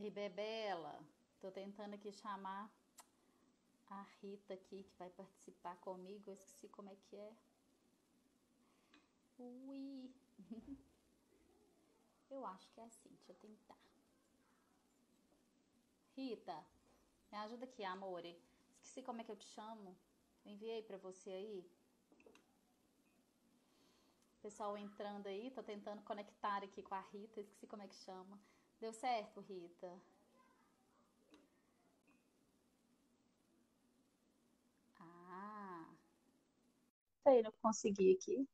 Ribebela, tô tentando aqui chamar a Rita aqui que vai participar comigo. Eu esqueci como é que é. Ui, eu acho que é assim, deixa eu tentar. Rita, me ajuda aqui, amore. Esqueci como é que eu te chamo. Eu enviei pra você aí. Pessoal entrando aí, tô tentando conectar aqui com a Rita. Esqueci como é que chama. Deu certo, Rita? Ah, sei, não consegui aqui.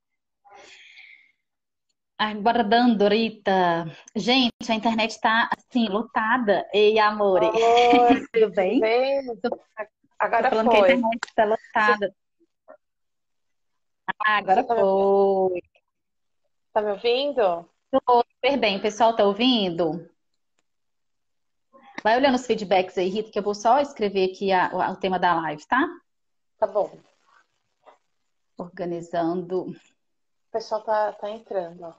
Aguardando, Rita. Gente, a internet tá assim, lotada. Ei, amore, Oi, tudo tudo bem? bem? Tô Agora falando que a foi. internet tá Você lotada. Ah, você agora foi. tá me ouvindo? Tô super bem. O pessoal tá ouvindo? Vai olhando os feedbacks aí, Rita, que eu vou só escrever aqui o tema da live, tá? Tá bom. O Organizando. pessoal tá entrando, ó.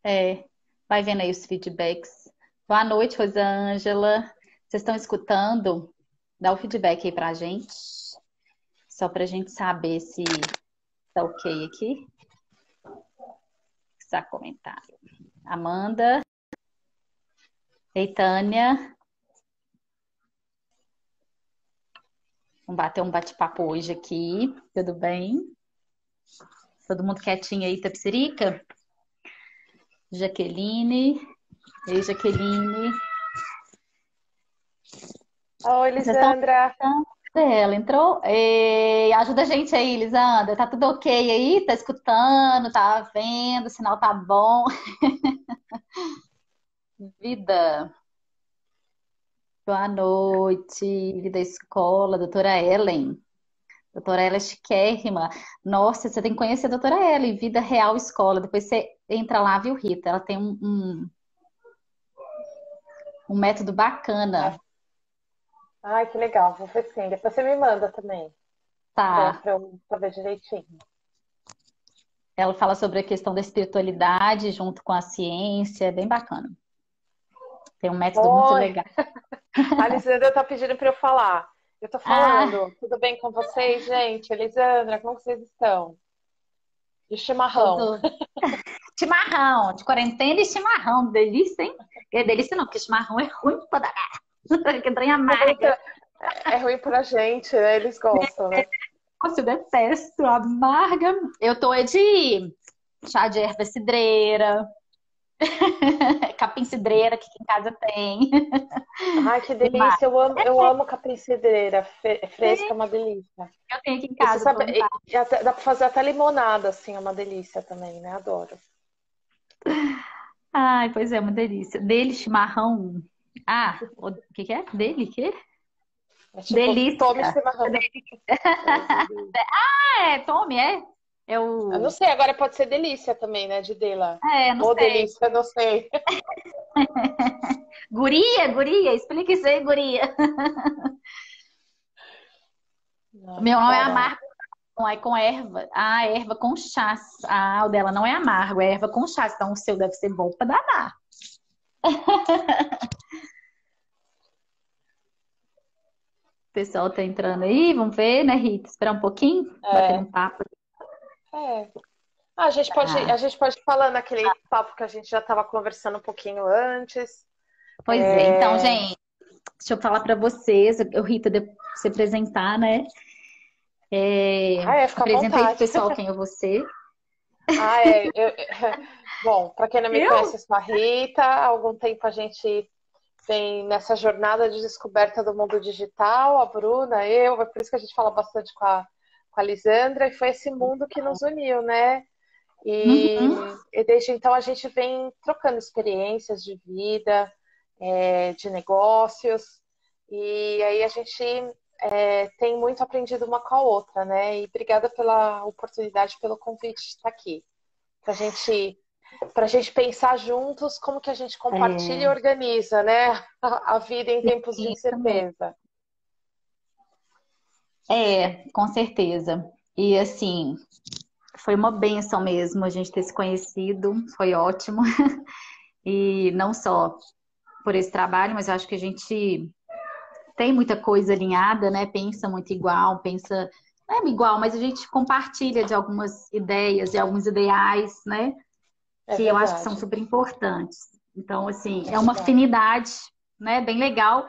É, vai vendo aí os feedbacks. Boa noite, Rosângela. Vocês estão escutando? Dá o feedback aí pra gente, só pra gente saber se tá ok aqui. Está comentário. Amanda, ei, Tânia. Vamos bater um bate-papo hoje aqui. Tudo bem? Todo mundo quietinho aí, Tapsirica? Jaqueline. Ei, Jaqueline. Oi, Vocês estão Lisandra. ela entrou? Ei, ajuda a gente aí, Lisandra. Tá tudo ok aí? Tá escutando? Tá vendo? O sinal tá bom? Vida. Boa noite, vida escola, doutora Ellen. Doutora Ellen é chiquérrima. Nossa, você tem que conhecer a doutora Ellen, Vida Real Escola. Depois você entra lá, viu, Rita? Ela tem um método Ah, bacana. ai, que legal. Vou ver sim. Depois você me manda também, Tá. pra ver direitinho. Ela fala sobre a questão da espiritualidade junto com a ciência. É bem bacana. Tem um método muito Oi, legal. a Lisandra tá pedindo pra eu falar. Eu tô Ah, falando. Tudo bem com vocês, gente? Lisandra, como vocês estão? De chimarrão. tudo. Chimarrão, de quarentena e chimarrão. Delícia, hein? É delícia não, porque chimarrão é ruim pra dar. Que trem amarga. É ruim pra gente, né? Eles gostam, né? Nossa, eu detesto, amarga. Eu tô é de chá de erva cidreira, capim cidreira, que aqui em casa tem. Ai, que Demais. delícia. Eu amo capim cidreira. Fresca, é uma delícia. Eu tenho aqui em E você casa sabe, plantado. dá pra fazer até limonada, assim, é uma delícia também, né? Adoro. Ai, pois é, uma delícia. Dele, chimarrão. Ah, o que que é? Dele, quê? É tipo, tome Delícia. chimarrão. Oh, meu Deus. É, tome, é. É Eu não o. sei, agora pode ser delícia também, né? De dela. É, não Ou sei. delícia, não sei. Guria, guria, explica isso aí, guria. O Ai, meu que não é barato. amargo, não é com erva. Ah, erva com chás. Ah, o dela não é amargo, é erva com chás. Então o seu deve ser bom pra danar. O pessoal tá entrando aí, vamos ver, né, Rita? Esperar um pouquinho, bater um É, papo. é. Ah, a Ah, gente pode ir falando aquele papo que a gente já estava conversando um pouquinho antes. pois é, então, gente, deixa eu falar pra vocês, eu, Rita, de se apresentar, né? Ah, é, fica à Apresenta aí pro vontade. pessoal quem é você. Ah, é. Bom, para quem não me Eu? conhece, eu sou a Rita. Há algum tempo a gente vem nessa jornada de descoberta do mundo digital, a Bruna, eu, é por isso que a gente fala bastante com a Lisandra, e foi esse mundo que nos uniu, né? E, Uhum. e desde então a gente vem trocando experiências de vida, de negócios, e aí a gente tem muito aprendido uma com a outra, né? E obrigada pela oportunidade, pelo convite de estar aqui, para a gente pensar juntos como que a gente compartilha e É, organiza, né, a vida em tempos de isso mesmo. incerteza. É, com certeza. E assim, foi uma bênção mesmo a gente ter se conhecido, foi ótimo. E não só por esse trabalho, mas eu acho que a gente tem muita coisa alinhada, né? Pensa muito igual, pensa. Não é igual, mas a gente compartilha de algumas ideias e alguns ideais, né? É Que eu acho que são verdade. super importantes. Então, assim, É é uma verdade. afinidade, né? Bem legal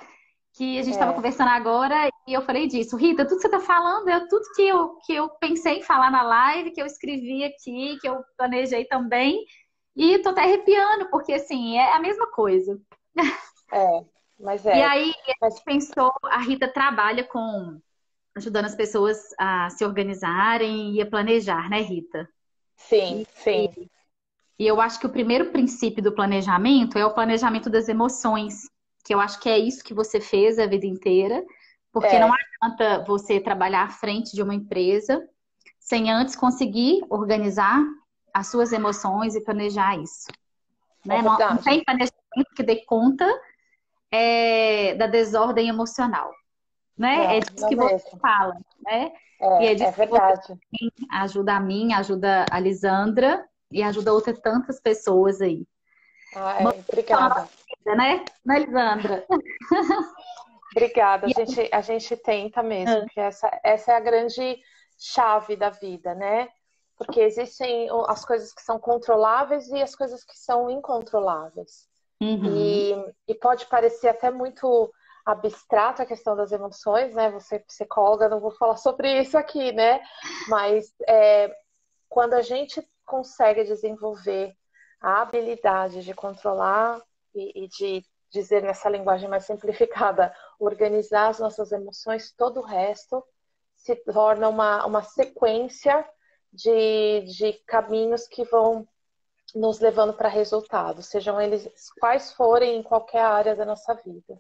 que a gente estava É. conversando agora e eu falei disso. Rita, tudo que você está falando é tudo que eu pensei em falar na live, que eu escrevi aqui, que eu planejei também. E tô até arrepiando, porque, assim, é a mesma coisa. É, mas E é. aí, a Mas gente pensou, a Rita trabalha com ajudando as pessoas a se organizarem e a planejar, né, Rita? sim, E, sim. e eu acho que o primeiro princípio do planejamento é o planejamento das emoções, que eu acho que é isso que você fez a vida inteira, porque não É, adianta você trabalhar à frente de uma empresa sem antes conseguir organizar as suas emoções e planejar isso, é né? Não verdade. tem planejamento que dê conta da desordem emocional, né? É Não, disso não que você mesmo. fala, né? E é É, é disso que você verdade. ajuda a mim, ajuda a Lisandra e ajuda outras tantas pessoas aí. Uma Ai, na nossa obrigada. vida, né, Lisandra? Obrigada. E, A gente tenta mesmo, ah, que essa é a grande chave da vida, né? Porque existem as coisas que são controláveis e as coisas que são incontroláveis. uhum, E, e pode parecer até muito abstrato a questão das emoções, né? Você é psicóloga, não vou falar sobre isso aqui, né? Mas quando a gente consegue desenvolver a habilidade de controlar e de dizer nessa linguagem mais simplificada, organizar as nossas emoções, todo o resto se torna uma sequência de caminhos que vão nos levando para resultados, sejam eles quais forem em qualquer área da nossa vida.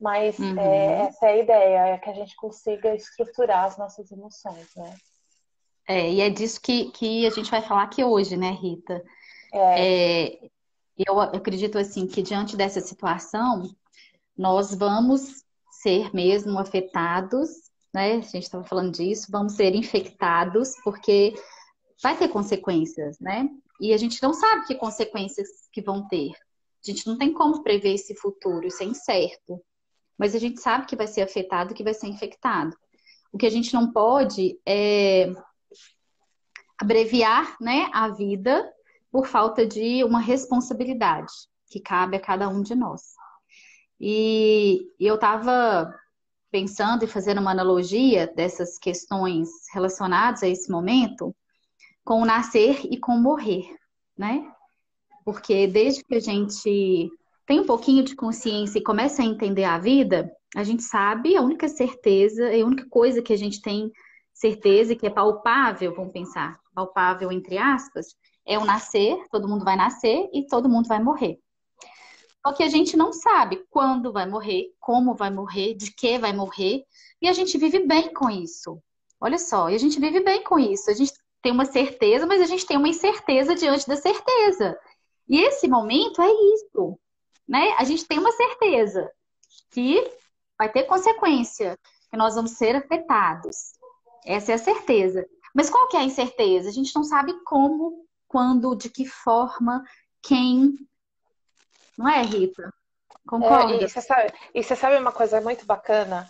Mas uhum. essa é a ideia, é que a gente consiga estruturar as nossas emoções, né? E é disso que a gente vai falar aqui hoje, né, Rita? É, É, eu acredito assim que diante dessa situação, nós vamos ser mesmo afetados, né? A gente estava falando disso, vamos ser infectados, porque vai ter consequências, né? E a gente não sabe que consequências que vão ter. A gente não tem como prever esse futuro, isso é incerto. Mas a gente sabe que vai ser afetado, que vai ser infectado. O que a gente não pode é abreviar, né, a vida por falta de uma responsabilidade que cabe a cada um de nós. E eu estava pensando e fazendo uma analogia dessas questões relacionadas a esse momento com o nascer e com o morrer, né? Porque desde que a gente tem um pouquinho de consciência e começa a entender a vida, a gente sabe a única certeza, a única coisa que a gente tem certeza e que é palpável, vamos pensar, palpável entre aspas, é o nascer, todo mundo vai nascer e todo mundo vai morrer. Só que a gente não sabe quando vai morrer, como vai morrer, de que vai morrer, e a gente vive bem com isso. Olha só, e a gente vive bem com isso. A gente tem uma certeza, mas a gente tem uma incerteza diante da certeza. E esse momento é isso, né? A gente tem uma certeza que vai ter consequência, que nós vamos ser afetados. Essa é a certeza. Mas qual que é a incerteza? A gente não sabe como, quando, de que forma, quem, não é, Rita? Concorda? E você sabe uma coisa muito bacana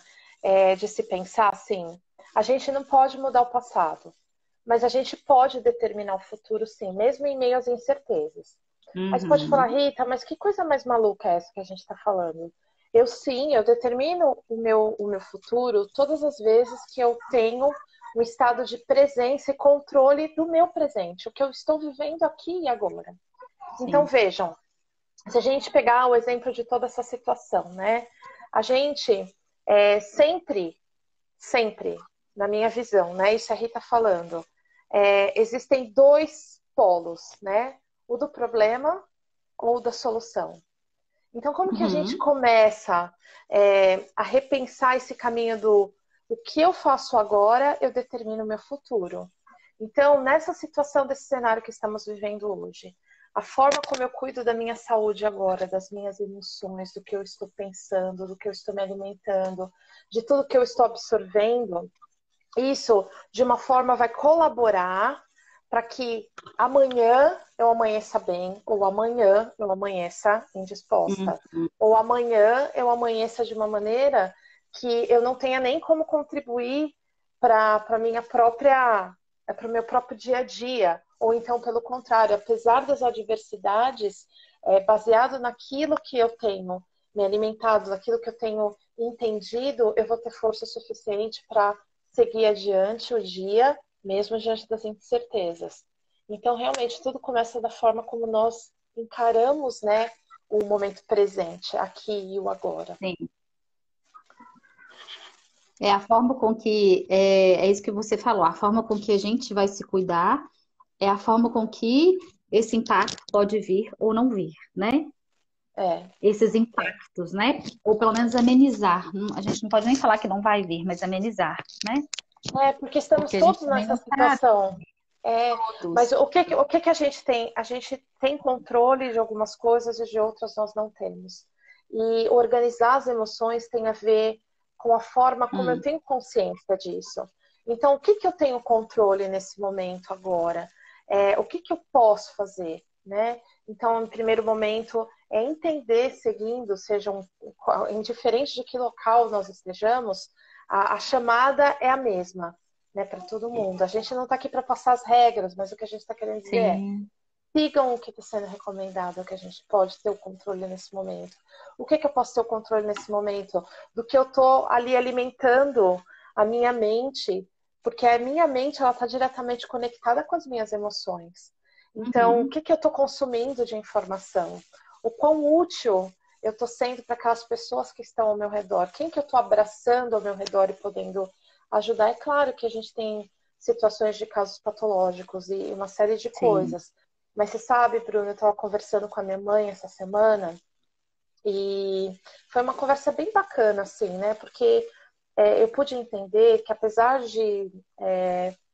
de se pensar assim? A gente não pode mudar o passado, mas a gente pode determinar o futuro, sim, mesmo em meio às incertezas. Aí você pode falar, Uhum. Rita, mas que coisa mais maluca é essa que a gente está falando? Eu sim, eu determino o meu futuro todas as vezes que eu tenho um estado de presença e controle do meu presente, o que eu estou vivendo aqui e agora. Então Sim. vejam, se a gente pegar o exemplo de toda essa situação, né? A gente sempre, na minha visão, né? Isso a Rita falando, existem dois polos, né? O do problema ou da solução. Então, como que a gente Uhum. começa a repensar esse caminho do o que eu faço agora, eu determino o meu futuro. Então, nessa situação desse cenário que estamos vivendo hoje, a forma como eu cuido da minha saúde agora, das minhas emoções, do que eu estou pensando, do que eu estou me alimentando, de tudo que eu estou absorvendo, isso de uma forma vai colaborar para que amanhã eu amanheça bem, ou amanhã eu amanheça indisposta, Uhum. ou amanhã eu amanheça de uma maneira que eu não tenha nem como contribuir para minha própria, para o meu próprio dia a dia, ou então pelo contrário, apesar das adversidades, baseado naquilo que eu tenho me alimentado, naquilo que eu tenho entendido, eu vou ter força suficiente para seguir adiante o dia, mesmo diante das incertezas. Então, realmente, tudo começa da forma como nós encaramos, né, o momento presente, aqui e o agora. Sim. É a forma com que, é isso que você falou, a forma com que a gente vai se cuidar é a forma com que esse impacto pode vir ou não vir, né? É, Esses é. impactos, né? Ou pelo menos amenizar. A gente não pode nem falar que não vai vir, mas amenizar, né? Porque estamos Porque a gente todos também nessa não sabe situação. Mas todos. o que que a gente tem? A gente tem controle de algumas coisas e de outras nós não temos. E organizar as emoções tem a ver com a forma como eu Hum, tenho consciência disso. Então, o que que eu tenho controle nesse momento agora? O que que eu posso fazer, né? Então, em primeiro momento, é entender, seguindo, sejam indiferente de que local nós estejamos, a chamada é a mesma, né, para todo mundo. A gente não está aqui para passar as regras, mas o que a gente está querendo dizer é sim. sigam o que está sendo recomendado, o que a gente pode ter o controle nesse momento. O que, que eu posso ter o controle nesse momento? Do que eu estou ali alimentando a minha mente, porque a minha mente ela está diretamente conectada com as minhas emoções. Então, o Uhum, que, que eu estou consumindo de informação? O quão útil eu estou sendo para aquelas pessoas que estão ao meu redor? Quem que eu estou abraçando ao meu redor e podendo ajudar? É claro que a gente tem situações de casos patológicos e uma série de sim. coisas. Mas você sabe, Bruno, eu estava conversando com a minha mãe essa semana e foi uma conversa bem bacana, assim, né? Porque eu pude entender que apesar de.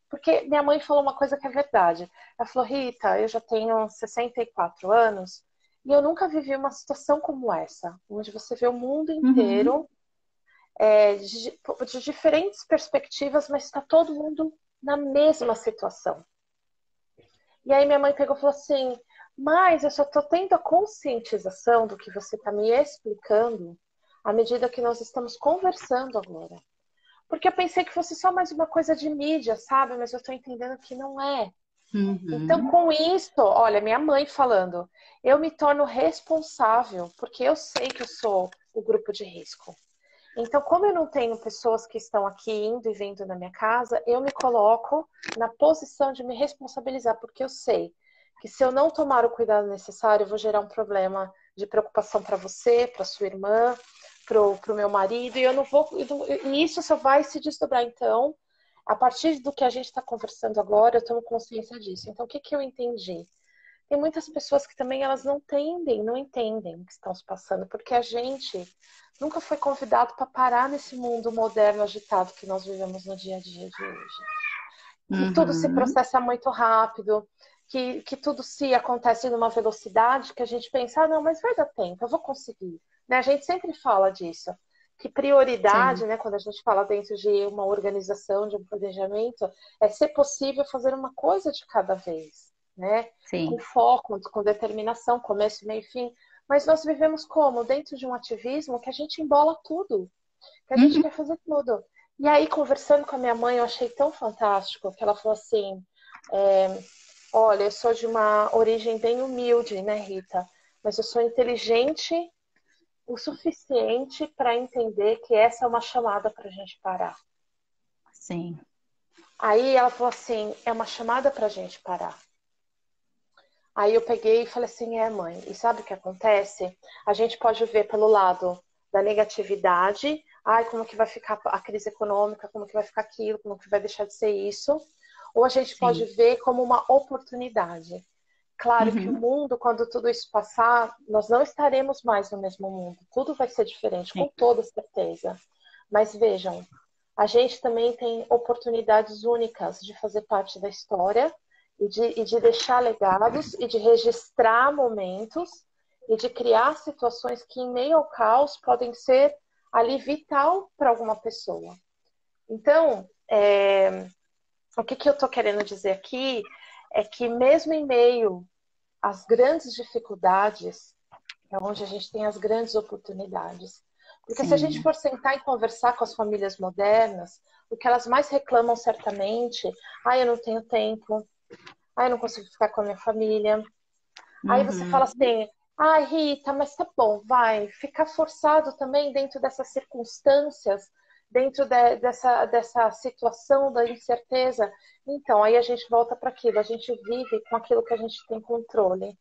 Porque minha mãe falou uma coisa que é verdade. Ela falou, Rita, eu já tenho 64 anos e eu nunca vivi uma situação como essa, onde você vê o mundo Uhum, inteiro de diferentes perspectivas, mas está todo mundo na mesma situação. E aí minha mãe pegou e falou assim, mas eu só estou tendo a conscientização do que você está me explicando à medida que nós estamos conversando agora. Porque eu pensei que fosse só mais uma coisa de mídia, sabe? Mas eu estou entendendo que não é. Então, uhum, com isso, olha, minha mãe falando, eu me torno responsável, porque eu sei que eu sou o grupo de risco. Então, como eu não tenho pessoas que estão aqui indo e vindo na minha casa, eu me coloco na posição de me responsabilizar, porque eu sei que se eu não tomar o cuidado necessário, eu vou gerar um problema de preocupação para você, para sua irmã, para o meu marido, e eu não vou. E isso só vai se desdobrar. Então, a partir do que a gente está conversando agora, eu tomo consciência disso. Então, o que, que eu entendi? Tem muitas pessoas que também elas não entendem o que estão se passando, porque a gente nunca foi convidado para parar nesse mundo moderno agitado que nós vivemos no dia a dia de hoje. Que tudo se uhum. processa muito rápido, que tudo se acontece numa velocidade que a gente pensa, ah, não, mas vai dar tempo, eu vou conseguir. Né? A gente sempre fala disso. Que prioridade, Sim, né, quando a gente fala dentro de uma organização, de um planejamento, é ser possível fazer uma coisa de cada vez, né? Com sim. foco, com determinação, começo, meio e fim. Mas nós vivemos como? Dentro de um ativismo que a gente embola tudo, que a gente Uhum, quer fazer tudo. E aí, conversando com a minha mãe, eu achei tão fantástico que ela falou assim: é, olha, eu sou de uma origem bem humilde, né, Rita? Mas eu sou inteligente o suficiente para entender que essa é uma chamada para a gente parar. sim. Aí ela falou assim: é uma chamada para a gente parar. Aí eu peguei e falei assim: mãe, e sabe o que acontece? A gente pode ver pelo lado da negatividade, ai, como que vai ficar a crise econômica, como que vai ficar aquilo, como que vai deixar de ser isso, ou a gente pode Sim. ver como uma oportunidade. Claro que o Uhum, mundo, quando tudo isso passar, nós não estaremos mais no mesmo mundo. Tudo vai ser diferente, sim. com toda certeza. Mas vejam, a gente também tem oportunidades únicas de fazer parte da história e de deixar legados e de registrar momentos e de criar situações que, em meio ao caos, podem ser ali vital para alguma pessoa. Então, o que, que eu estou querendo dizer aqui é que mesmo em meio às grandes dificuldades, é onde a gente tem as grandes oportunidades. Porque se a gente Sim. for sentar e conversar com as famílias modernas, o que elas mais reclamam certamente, eu não tenho tempo, eu não consigo ficar com a minha família. Aí você fala Uhum. assim, Rita, mas tá bom, vai, ficar forçado também dentro dessas circunstâncias, dentro dessa situação da incerteza. Então, aí a gente volta para aquilo, a gente vive com aquilo que a gente tem controle.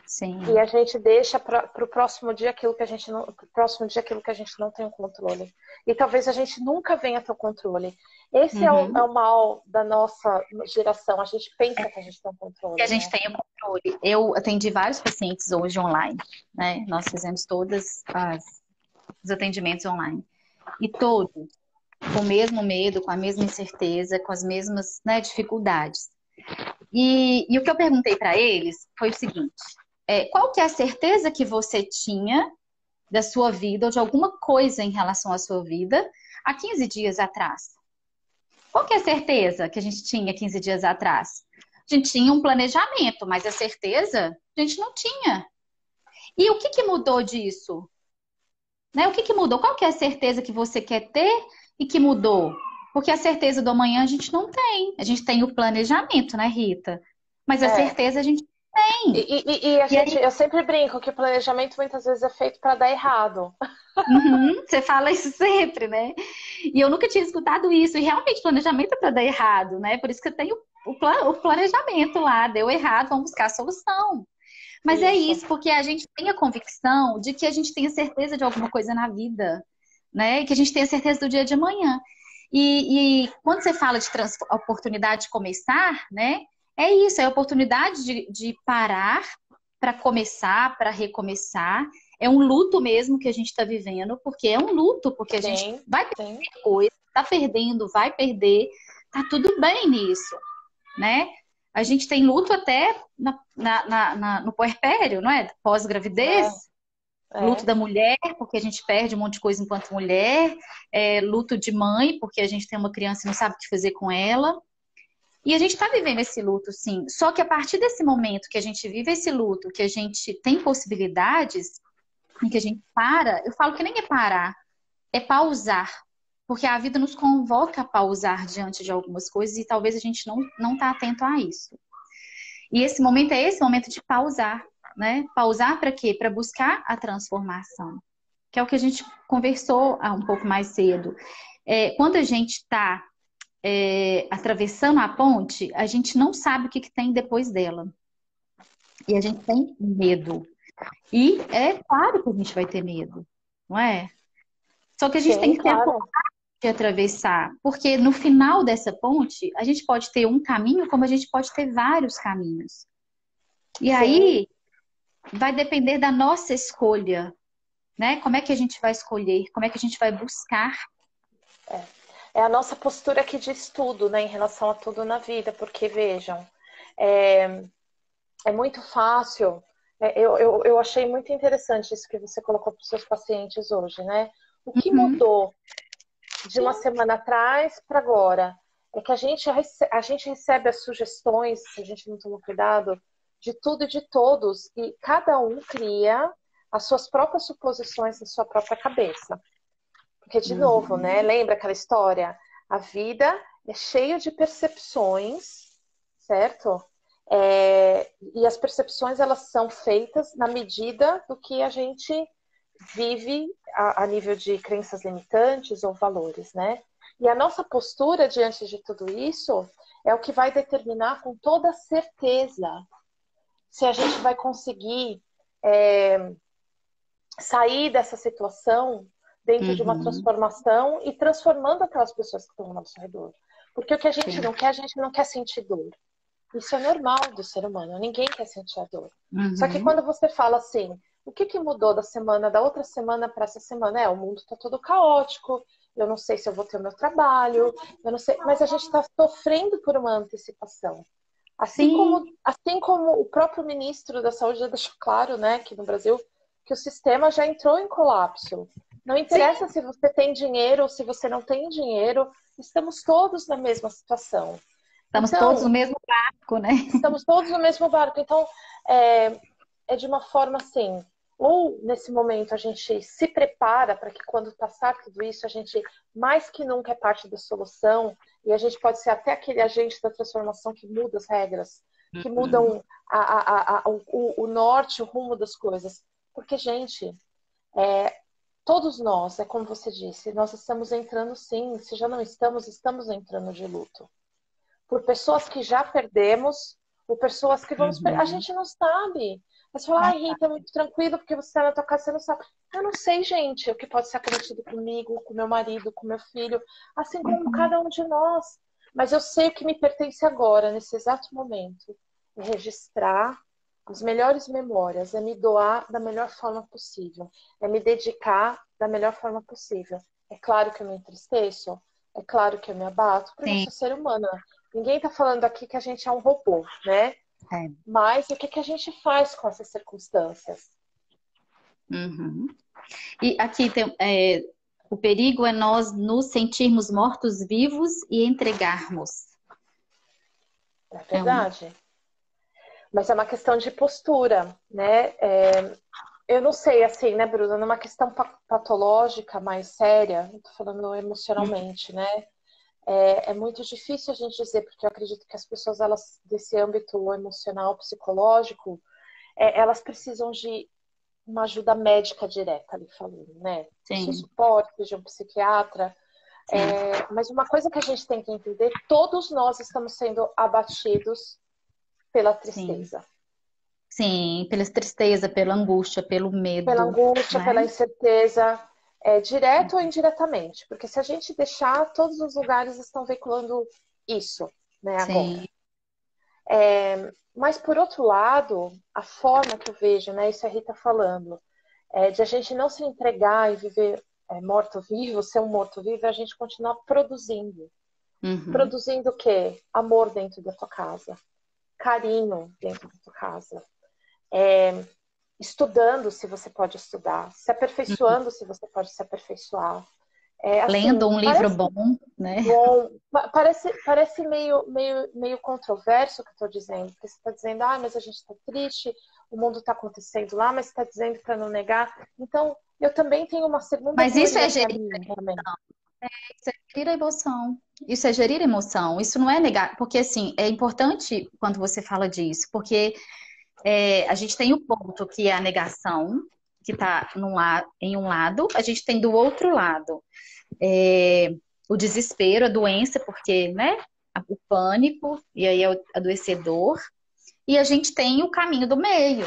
E Sim. a gente deixa para o próximo dia aquilo que a gente não, pro próximo dia aquilo que a gente não tem o controle. E talvez a gente nunca venha a ter o controle. Esse é Uhum. o mal da nossa geração. A gente pensa que a gente tem o Que a controle, gente né? tenha controle. Eu atendi vários pacientes hoje online, né? Nós fizemos todos os atendimentos online. E todos com o mesmo medo, com a mesma incerteza, com as mesmas, né, dificuldades. E o que eu perguntei para eles foi o seguinte: qual que é a certeza que você tinha da sua vida ou de alguma coisa em relação à sua vida há 15 dias atrás? Qual que é a certeza que a gente tinha 15 dias atrás? A gente tinha um planejamento, mas a certeza a gente não tinha. E o que que mudou disso? Né? O que que mudou? Qual que é a certeza que você quer ter e que mudou? Porque a certeza do amanhã a gente não tem. A gente tem o planejamento, né, Rita? Mas a É. certeza a gente tem. E a E gente, aí, eu sempre brinco que o planejamento muitas vezes é feito para dar errado. uhum, você fala isso sempre, né? E eu nunca tinha escutado isso. E realmente, planejamento é para dar errado, né? Por isso que eu tenho o planejamento lá. Deu errado, vamos buscar a solução. Mas é Isso. isso, porque a gente tem a convicção de que a gente tem a certeza de alguma coisa na vida, né? E que a gente tem a certeza do dia de amanhã. E quando você fala de oportunidade de começar, né? É isso, é a oportunidade de parar para começar, para recomeçar. É um luto mesmo que a gente está vivendo, porque é um luto, porque a gente Sim, vai sim. perder coisa, tá perdendo, vai perder, tá tudo bem nisso, né? A gente tem luto até no puerpério, não é? Pós-gravidez, É, luto é. da mulher, porque a gente perde um monte de coisa enquanto mulher, luto de mãe, porque a gente tem uma criança e não sabe o que fazer com ela. E a gente está vivendo esse luto, sim. Só que a partir desse momento que a gente vive esse luto, que a gente tem possibilidades, em que a gente para, eu falo que nem é parar, é pausar. Porque a vida nos convoca a pausar diante de algumas coisas e talvez a gente não tá atento a isso. E esse momento é esse momento de pausar, né? Pausar para quê? Para buscar a transformação, que é o que a gente conversou há um pouco mais cedo. Quando a gente está atravessando a ponte, a gente não sabe o que tem depois dela. E a gente tem medo. E é claro que a gente vai ter medo, não é? Só que a gente tem Sim, que ter a claro. coragem de atravessar, porque no final dessa ponte, a gente pode ter um caminho, como a gente pode ter vários caminhos. E Sim. aí vai depender da nossa escolha, né? Como é que a gente vai escolher? Como é que a gente vai buscar? É a nossa postura que diz tudo, né, em relação a tudo na vida, porque vejam, é, é muito fácil. Eu achei muito interessante isso que você colocou para os seus pacientes hoje, né? O que Uhum, mudou de uma semana atrás para agora? É que a gente recebe as sugestões, se a gente não toma cuidado, de tudo e de todos, e cada um cria as suas próprias suposições na sua própria cabeça. Porque, de novo, né? uhum, Lembra aquela história? A vida é cheia de percepções, certo? E as percepções elas são feitas na medida do que a gente vive a nível de crenças limitantes ou valores, né? E a nossa postura diante de tudo isso é o que vai determinar com toda certeza se a gente vai conseguir sair dessa situação dentro de uma uhum. transformação e transformando aquelas pessoas que estão ao nosso redor. Porque o que Sim. a gente não quer sentir dor. Isso é normal do ser humano, ninguém quer sentir a dor. Só que Uhum. quando você fala assim, o que mudou da outra semana para essa semana? O mundo está todo caótico, eu não sei se eu vou ter o meu trabalho, eu não sei, mas a gente está sofrendo por uma antecipação. Sim, Assim como o próprio ministro da Saúde já deixou claro, né, aqui no Brasil, que o sistema já entrou em colapso. Não interessa sim, se você tem dinheiro ou se você não tem dinheiro, estamos todos na mesma situação. Estamos todos no Então, mesmo barco, né? estamos todos no mesmo barco. Então, é, é de uma forma assim, ou nesse momento a gente se prepara para que quando passar tudo isso, a gente mais que nunca é parte da solução e a gente pode ser até aquele agente da transformação que muda as regras, que Uhum. mudam o norte, o rumo das coisas. Porque, gente, todos nós, é como você disse, nós estamos entrando sim, se já não estamos, estamos entrando de luto por pessoas que já perdemos, por pessoas que vamos perder. A Uhum. gente não sabe. Mas falar, Não ai, tá. Rita, é muito tranquilo porque você está na tua casa, você não sabe. Eu não sei, gente, o que pode ser acometido comigo, com meu marido, com meu filho, assim como Uhum. cada um de nós. Mas eu sei o que me pertence agora, nesse exato momento. É registrar as melhores memórias, é me doar da melhor forma possível, é me dedicar da melhor forma possível. É claro que eu me entristeço, é claro que eu me abato, porque eu Sim, sou ser humana. Ninguém está falando aqui que a gente é um robô, né? é. Mas o que, que a gente faz com essas circunstâncias? Uhum. E aqui tem, o perigo é nós nos sentirmos mortos-vivos e entregarmos. É É um, verdade. Mas é uma questão de postura, né? Eu não sei, assim, né, Bruna? Numa questão patológica mais séria, eu tô falando emocionalmente, né? É muito difícil a gente dizer, porque eu acredito que as pessoas, elas, desse âmbito emocional, psicológico, elas precisam de uma ajuda médica direta ali falando, né? Isso é sim, suporte de um psiquiatra. sim, Mas uma coisa que a gente tem que entender, todos nós estamos sendo abatidos pela sim. tristeza. Sim, pela tristeza, pela angústia, pelo Pela medo, angústia, né? pela incerteza, direto ou indiretamente. Porque se a gente deixar, todos os lugares estão veiculando isso, né, Sim. agora. Mas, por outro lado, a forma que eu vejo, né, isso a Rita falando, de a gente não se entregar e viver morto-vivo, ser um morto-vivo, é a gente continuar produzindo. Uhum. Produzindo o quê? Amor dentro da tua casa, carinho dentro da tua casa, estudando se você pode estudar, se Uhum. aperfeiçoando se você pode se aperfeiçoar. Lendo Assim, um livro parece bom, né? bom, parece meio controverso o que eu estou dizendo, porque você está dizendo, ah, mas a gente está triste, o mundo está acontecendo lá, mas está dizendo para não negar. Então, eu também tenho uma segunda Mas isso é teoria para gerir, mim também. isso é gerir a emoção. Isso é gerir a emoção. Isso não é negar, porque assim, é importante quando você fala disso, porque a gente tem o ponto que é a negação, que está em um lado, a gente tem do outro lado o desespero, a doença, porque, né, o pânico, e aí é o adoecedor, e a gente tem o caminho do meio,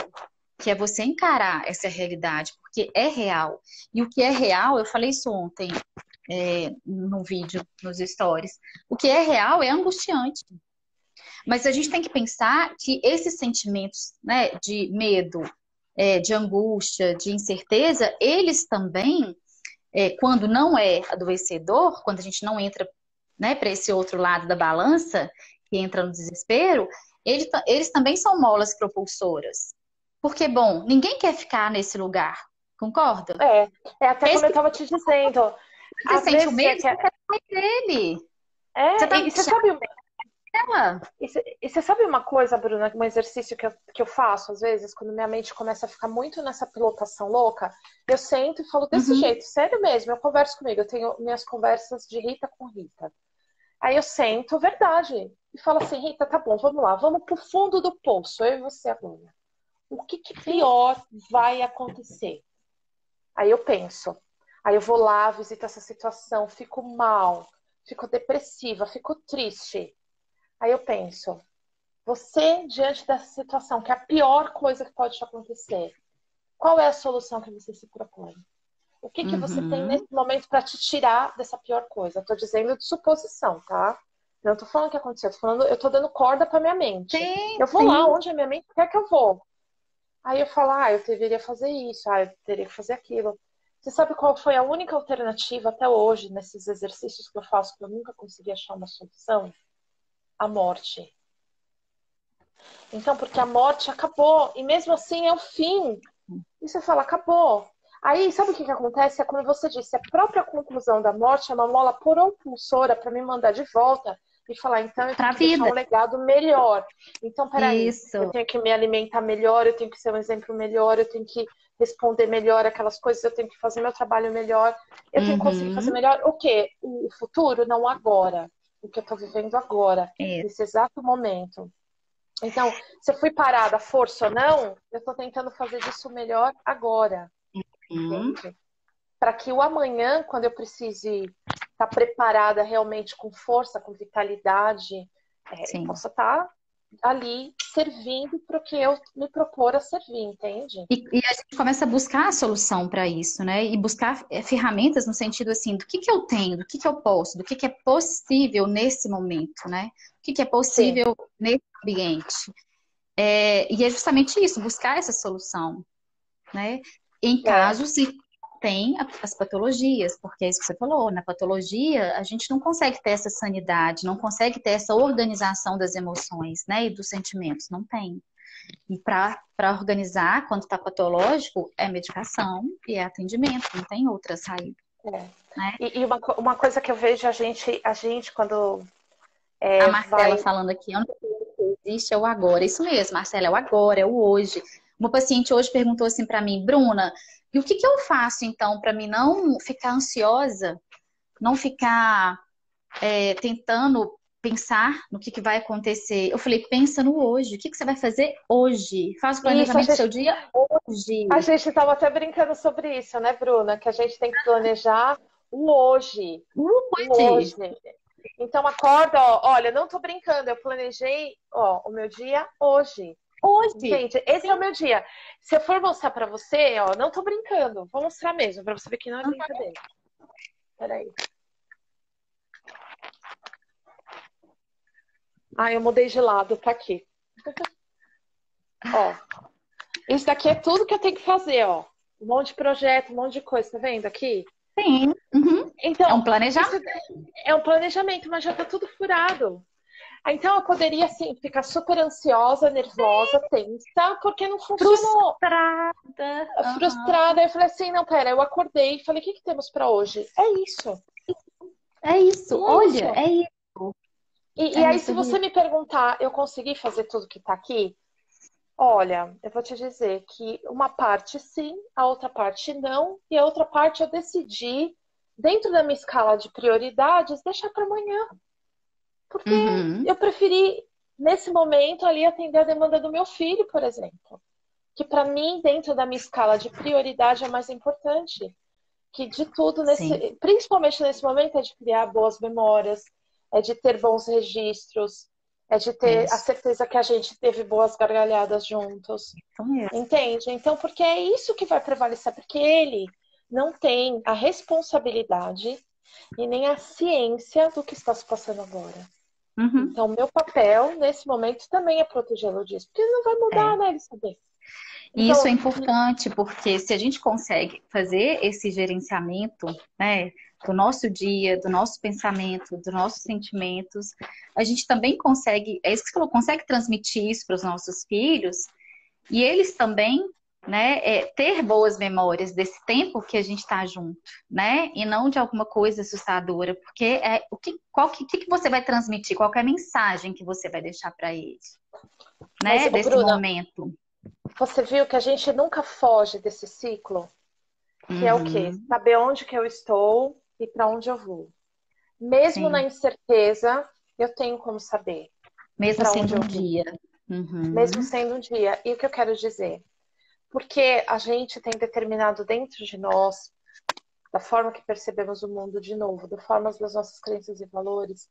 que é você encarar essa realidade, porque é real. E o que é real, eu falei isso ontem, no vídeo, nos stories, o que é real é angustiante. Mas a gente tem que pensar que esses sentimentos, né, de medo, de angústia, de incerteza, eles também, quando não é adoecedor, quando a gente não entra, né, para esse outro lado da balança, que entra no desespero, eles também são molas propulsoras. Porque, bom, ninguém quer ficar nesse lugar, concorda? É até Esse como eu que estava te dizendo, você às sente o vezes medo, você não quer sair dele. Você tá e você angustiada sabe. dela. E você sabe uma coisa, Bruna, um exercício que eu faço às vezes, quando minha mente começa a ficar muito nessa pilotação louca, eu sento e falo desse Uhum. jeito, sério mesmo, eu converso comigo, eu tenho minhas conversas de Rita com Rita. Aí eu sento, verdade, e falo assim, Rita, tá bom, vamos lá, vamos pro fundo do poço, eu e você agora. O que Sim. pior vai acontecer? Aí eu penso, aí eu vou lá, visito essa situação, fico mal, fico depressiva, fico triste. Aí eu penso, você, diante dessa situação, que é a pior coisa que pode te acontecer, qual é a solução que você se propõe? O que que você tem nesse Uhum. momento para te tirar dessa pior coisa? Estou dizendo de suposição, tá? Não estou falando o que aconteceu, eu estou dando corda para minha mente. Sim, Eu vou lá sim. onde a minha mente quer que eu vou. Aí eu falo, eu deveria fazer isso, eu teria que fazer aquilo. Você sabe qual foi a única alternativa até hoje nesses exercícios que eu faço que eu nunca consegui achar uma solução? A morte. Então, porque a morte acabou, e mesmo assim é o fim. E você fala, acabou. Aí, sabe o que acontece? É como você disse, a própria conclusão da morte é uma mola propulsora para me mandar de volta e falar, então eu tenho Pra que deixar vida. um legado melhor. Então, peraí, eu Isso. tenho que me alimentar melhor, eu tenho que ser um exemplo melhor, eu tenho que responder melhor aquelas coisas, eu tenho que fazer meu trabalho melhor, eu tenho que conseguir fazer Uhum. melhor o quê? O futuro, não agora. O que eu estou vivendo agora, Isso. nesse exato momento. Então, se eu fui parada, força ou não, eu estou tentando fazer disso melhor agora, Uhum. entende? Para que o amanhã, quando eu precise estar preparada realmente com força, com vitalidade, eu Sim. possa estar ali servindo para o que eu me propor a servir, entende? E a gente começa a buscar a solução para isso, né? E buscar ferramentas no sentido assim, do que eu tenho, do que eu posso, do que é possível nesse momento, né? O que é Sim, possível nesse ambiente. E é justamente isso, buscar essa solução, né? Em é, casos em que tem as patologias, porque é isso que você falou, na patologia a gente não consegue ter essa sanidade, não consegue ter essa organização das emoções, né? E dos sentimentos, não tem. E para organizar, quando está patológico, é medicação e é atendimento, não tem outra saída, é. né? E uma coisa que eu vejo a gente quando A Marcela vai. falando aqui, a única coisa que existe é o agora. Isso mesmo, Marcela, é o agora, é o hoje. Uma paciente hoje perguntou assim para mim, Bruna, e o que eu faço então para mim não ficar ansiosa, não ficar tentando pensar no que vai acontecer? Eu falei, pensa no hoje. O que você vai fazer hoje? Faz o Isso, planejamento do seu dia hoje. a gente estava até brincando sobre isso, né, Bruna? Que a gente tem que planejar o hoje. O hoje. Hoje. Então acorda, ó, olha, não tô brincando, eu planejei, ó, o meu dia hoje. Hoje. Entende? Esse é o meu dia. Se eu for mostrar pra você, ó, não tô brincando, vou mostrar mesmo, pra você ver que não é brincadeira. Peraí. Ah, eu mudei de lado, tá aqui. Ó, isso daqui é tudo que eu tenho que fazer, ó. Um monte de projeto, um monte de coisa, tá vendo aqui? Sim. Uhum. É Então, um planejamento. isso é um planejamento, mas já tá tudo furado. Então, eu poderia, assim, ficar super ansiosa, nervosa, tensa, porque não funcionou. Frustrada. Aham. Frustrada. Eu falei assim, não, pera, eu acordei e falei, o que que temos pra hoje? É isso. É E isso. é Olha, isso. é isso. E É aí, isso, se você Rita. me perguntar, eu consegui fazer tudo que tá aqui? Olha, eu vou te dizer que uma parte sim, a outra parte não, e a outra parte eu decidi, dentro da minha escala de prioridades, deixar para amanhã. Porque Uhum. eu preferi, nesse momento, ali atender a demanda do meu filho, por exemplo. Que para mim, dentro da minha escala de prioridade, é mais importante. Que de tudo, Sim. principalmente nesse momento, é de criar boas memórias, é de ter bons registros, é de É ter a isso. certeza que a gente teve boas gargalhadas juntos. Isso mesmo. Entende? Então, porque é isso que vai prevalecer, porque ele não tem a responsabilidade e nem a ciência do que está se passando agora. Uhum. Então, meu papel nesse momento também é protegê-lo disso, porque não vai mudar, É. né, ele saber. E isso é Então, importante porque se a gente consegue fazer esse gerenciamento, né, do nosso dia, do nosso pensamento, dos nossos sentimentos, a gente também consegue, é isso que você falou, consegue transmitir isso para os nossos filhos e eles também, né, ter boas memórias desse tempo que a gente está junto, né, e não de alguma coisa assustadora, porque que você vai transmitir, qual que é a mensagem que você vai deixar para eles, mas, né, ô, desse Bruna, momento. você viu que a gente nunca foge desse ciclo, que é o quê? Uhum. Saber onde que eu estou e para onde eu vou. Mesmo na Sim. incerteza, eu tenho como saber Mesmo para sendo onde um eu vou, dia. mesmo Uhum. sendo um dia. E o que eu quero dizer? Porque a gente tem determinado dentro de nós, da forma que percebemos o mundo de novo, da forma das nossas crenças e valores,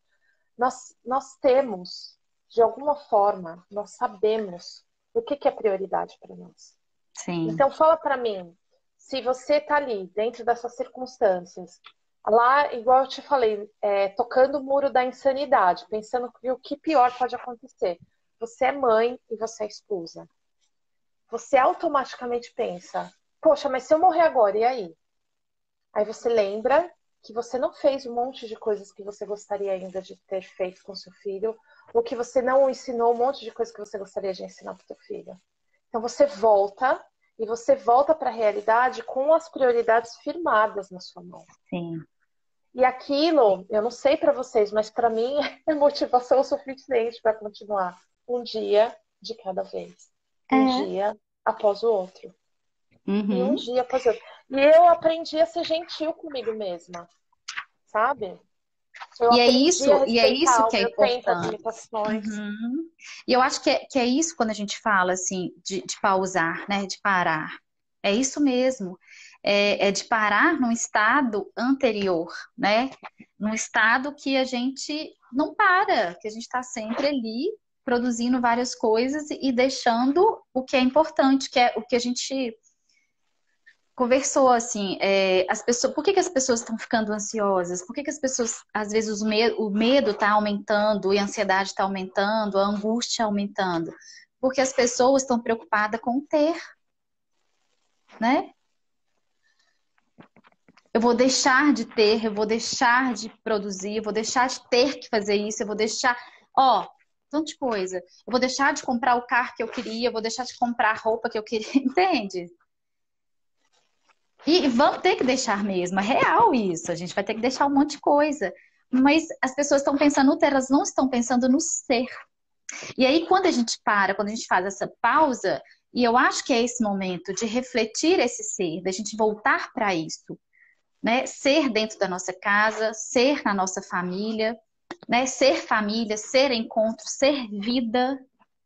nós temos, de alguma forma, nós sabemos o que que é prioridade para nós. Sim. Então, fala para mim, se você está ali, dentro dessas circunstâncias, lá, igual eu te falei, tocando o muro da insanidade, pensando que o que pior pode acontecer. Você é mãe e você é esposa. Você automaticamente pensa, poxa, mas se eu morrer agora, e aí? Aí você lembra que você não fez um monte de coisas que você gostaria ainda de ter feito com seu filho, ou que você não ensinou um monte de coisas que você gostaria de ensinar para o seu filho. Então você volta e você volta para a realidade com as prioridades firmadas na sua mão. Sim. E aquilo, eu não sei para vocês, mas para mim é motivação suficiente para continuar um dia de cada vez, um É. dia após o outro, e um Uhum. dia após o outro. E eu aprendi a ser gentil comigo mesma, sabe? Eu aprendi a E é isso respeitar o que é meu tempo, as importante. limitações. Uhum. E eu acho que é isso quando a gente fala assim de pausar, né? De parar. É isso mesmo. É de parar num estado anterior, né? Num estado que a gente não para, que a gente está sempre ali produzindo várias coisas e deixando o que é importante, que é o que a gente conversou assim, as pessoas, por que que as pessoas estão ficando ansiosas? Por que que as pessoas, às vezes, o medo está aumentando e a ansiedade está aumentando, a angústia aumentando? Porque as pessoas estão preocupadas com o ter, né? Eu vou deixar de ter, eu vou deixar de produzir, eu vou deixar de ter que fazer isso, eu vou deixar, ó, tanta coisa. Eu vou deixar de comprar o carro que eu queria, eu vou deixar de comprar a roupa que eu queria, entende? E vamos ter que deixar mesmo, é real isso. A gente vai ter que deixar um monte de coisa. Mas as pessoas estão pensando no ter, elas não estão pensando no ser. E aí, quando a gente para, quando a gente faz essa pausa, e eu acho que é esse momento de refletir esse ser, da gente voltar para isso, né? Ser dentro da nossa casa, ser na nossa família, né? Ser família, ser encontro, ser vida,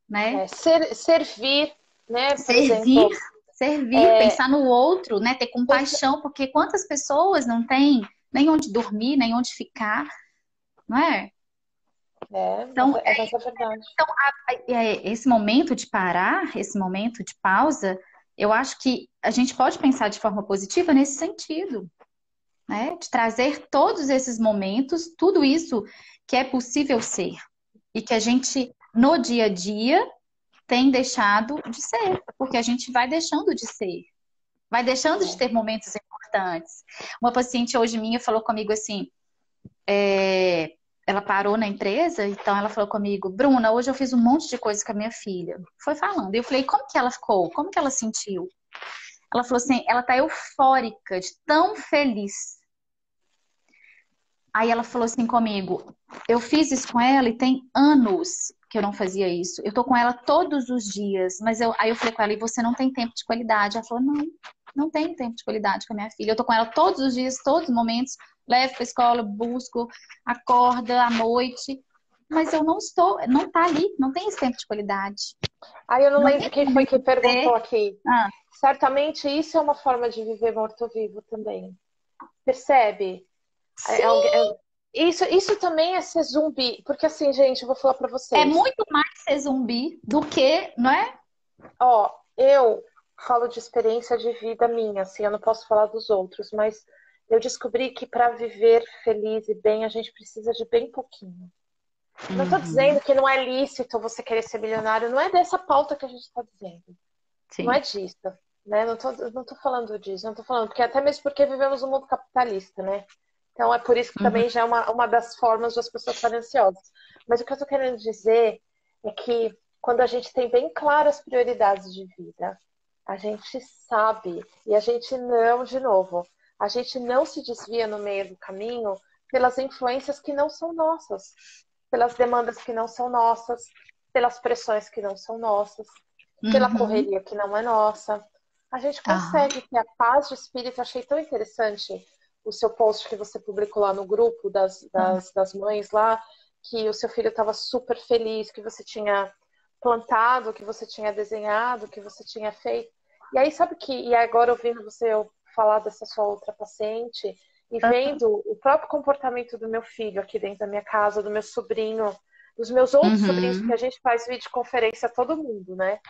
né? Servir, né? Por Servir, exemplo, servir, é, pensar no outro, né? Ter pensa- compaixão, porque quantas pessoas não têm nem onde dormir, nem onde ficar, não é? mas Então, mas é verdade. esse momento de parar, esse momento de pausa, eu acho que a gente pode pensar de forma positiva nesse sentido, né? De trazer todos esses momentos, tudo isso que é possível ser e que a gente, no dia a dia, tem deixado de ser, porque a gente vai deixando de ser. Vai deixando de É. ter momentos importantes. Uma paciente hoje minha falou comigo assim, ela parou na empresa, então ela falou comigo, Bruna, hoje eu fiz um monte de coisa com a minha filha. Foi falando. E eu falei, como que ela ficou? Como que ela sentiu? Ela falou assim, ela tá eufórica, de tão feliz. Aí ela falou assim comigo, eu fiz isso com ela e tem anos que eu não fazia isso. Eu tô com ela todos os dias, aí eu falei com ela, e você não tem tempo de qualidade? Ela falou, não, não tenho tempo de qualidade com a minha filha. Eu tô com ela todos os dias, todos os momentos, levo pra escola, busco, acorda à noite, mas eu não estou, não tá ali, não tem esse tempo de qualidade. Aí eu não Não tem lembro quem como foi que dizer, perguntou aqui. ah, Certamente isso é uma forma de viver morto-vivo também. Percebe? É, sim, isso também é ser zumbi. Porque assim, gente, eu vou falar pra é vocês. muito mais ser zumbi do que, não é? Ó, eu falo de experiência de vida minha, assim, eu não posso falar dos outros, mas eu descobri que para viver feliz e bem, a gente precisa de bem pouquinho. Não estou Uhum, dizendo que não é lícito você querer ser milionário, não é dessa pauta que a gente está dizendo. Não é sim. disso, né? Não tô falando disso, não tô falando, porque até mesmo porque vivemos um mundo capitalista, né? Então é por isso que Uhum, também já é uma das formas das pessoas estarem ansiosas. Mas o que eu tô querendo dizer é que quando a gente tem bem claras as prioridades de vida, a gente sabe e a gente não, de novo, a gente não se desvia no meio do caminho pelas influências que não são nossas, pelas demandas que não são nossas, pelas pressões que não são nossas, pela uhum, correria que não é nossa. A gente aham, consegue ter a paz de espírito. Eu achei tão interessante o seu post que você publicou lá no grupo das mães lá, que o seu filho estava super feliz, que você tinha plantado, que você tinha desenhado, que você tinha feito. E aí, sabe que, e agora ouvindo você falar dessa sua outra paciente, e vendo o próprio comportamento do meu filho aqui dentro da minha casa, do meu sobrinho, dos meus outros sobrinhos, porque uhum. a gente faz videoconferência a todo mundo, né?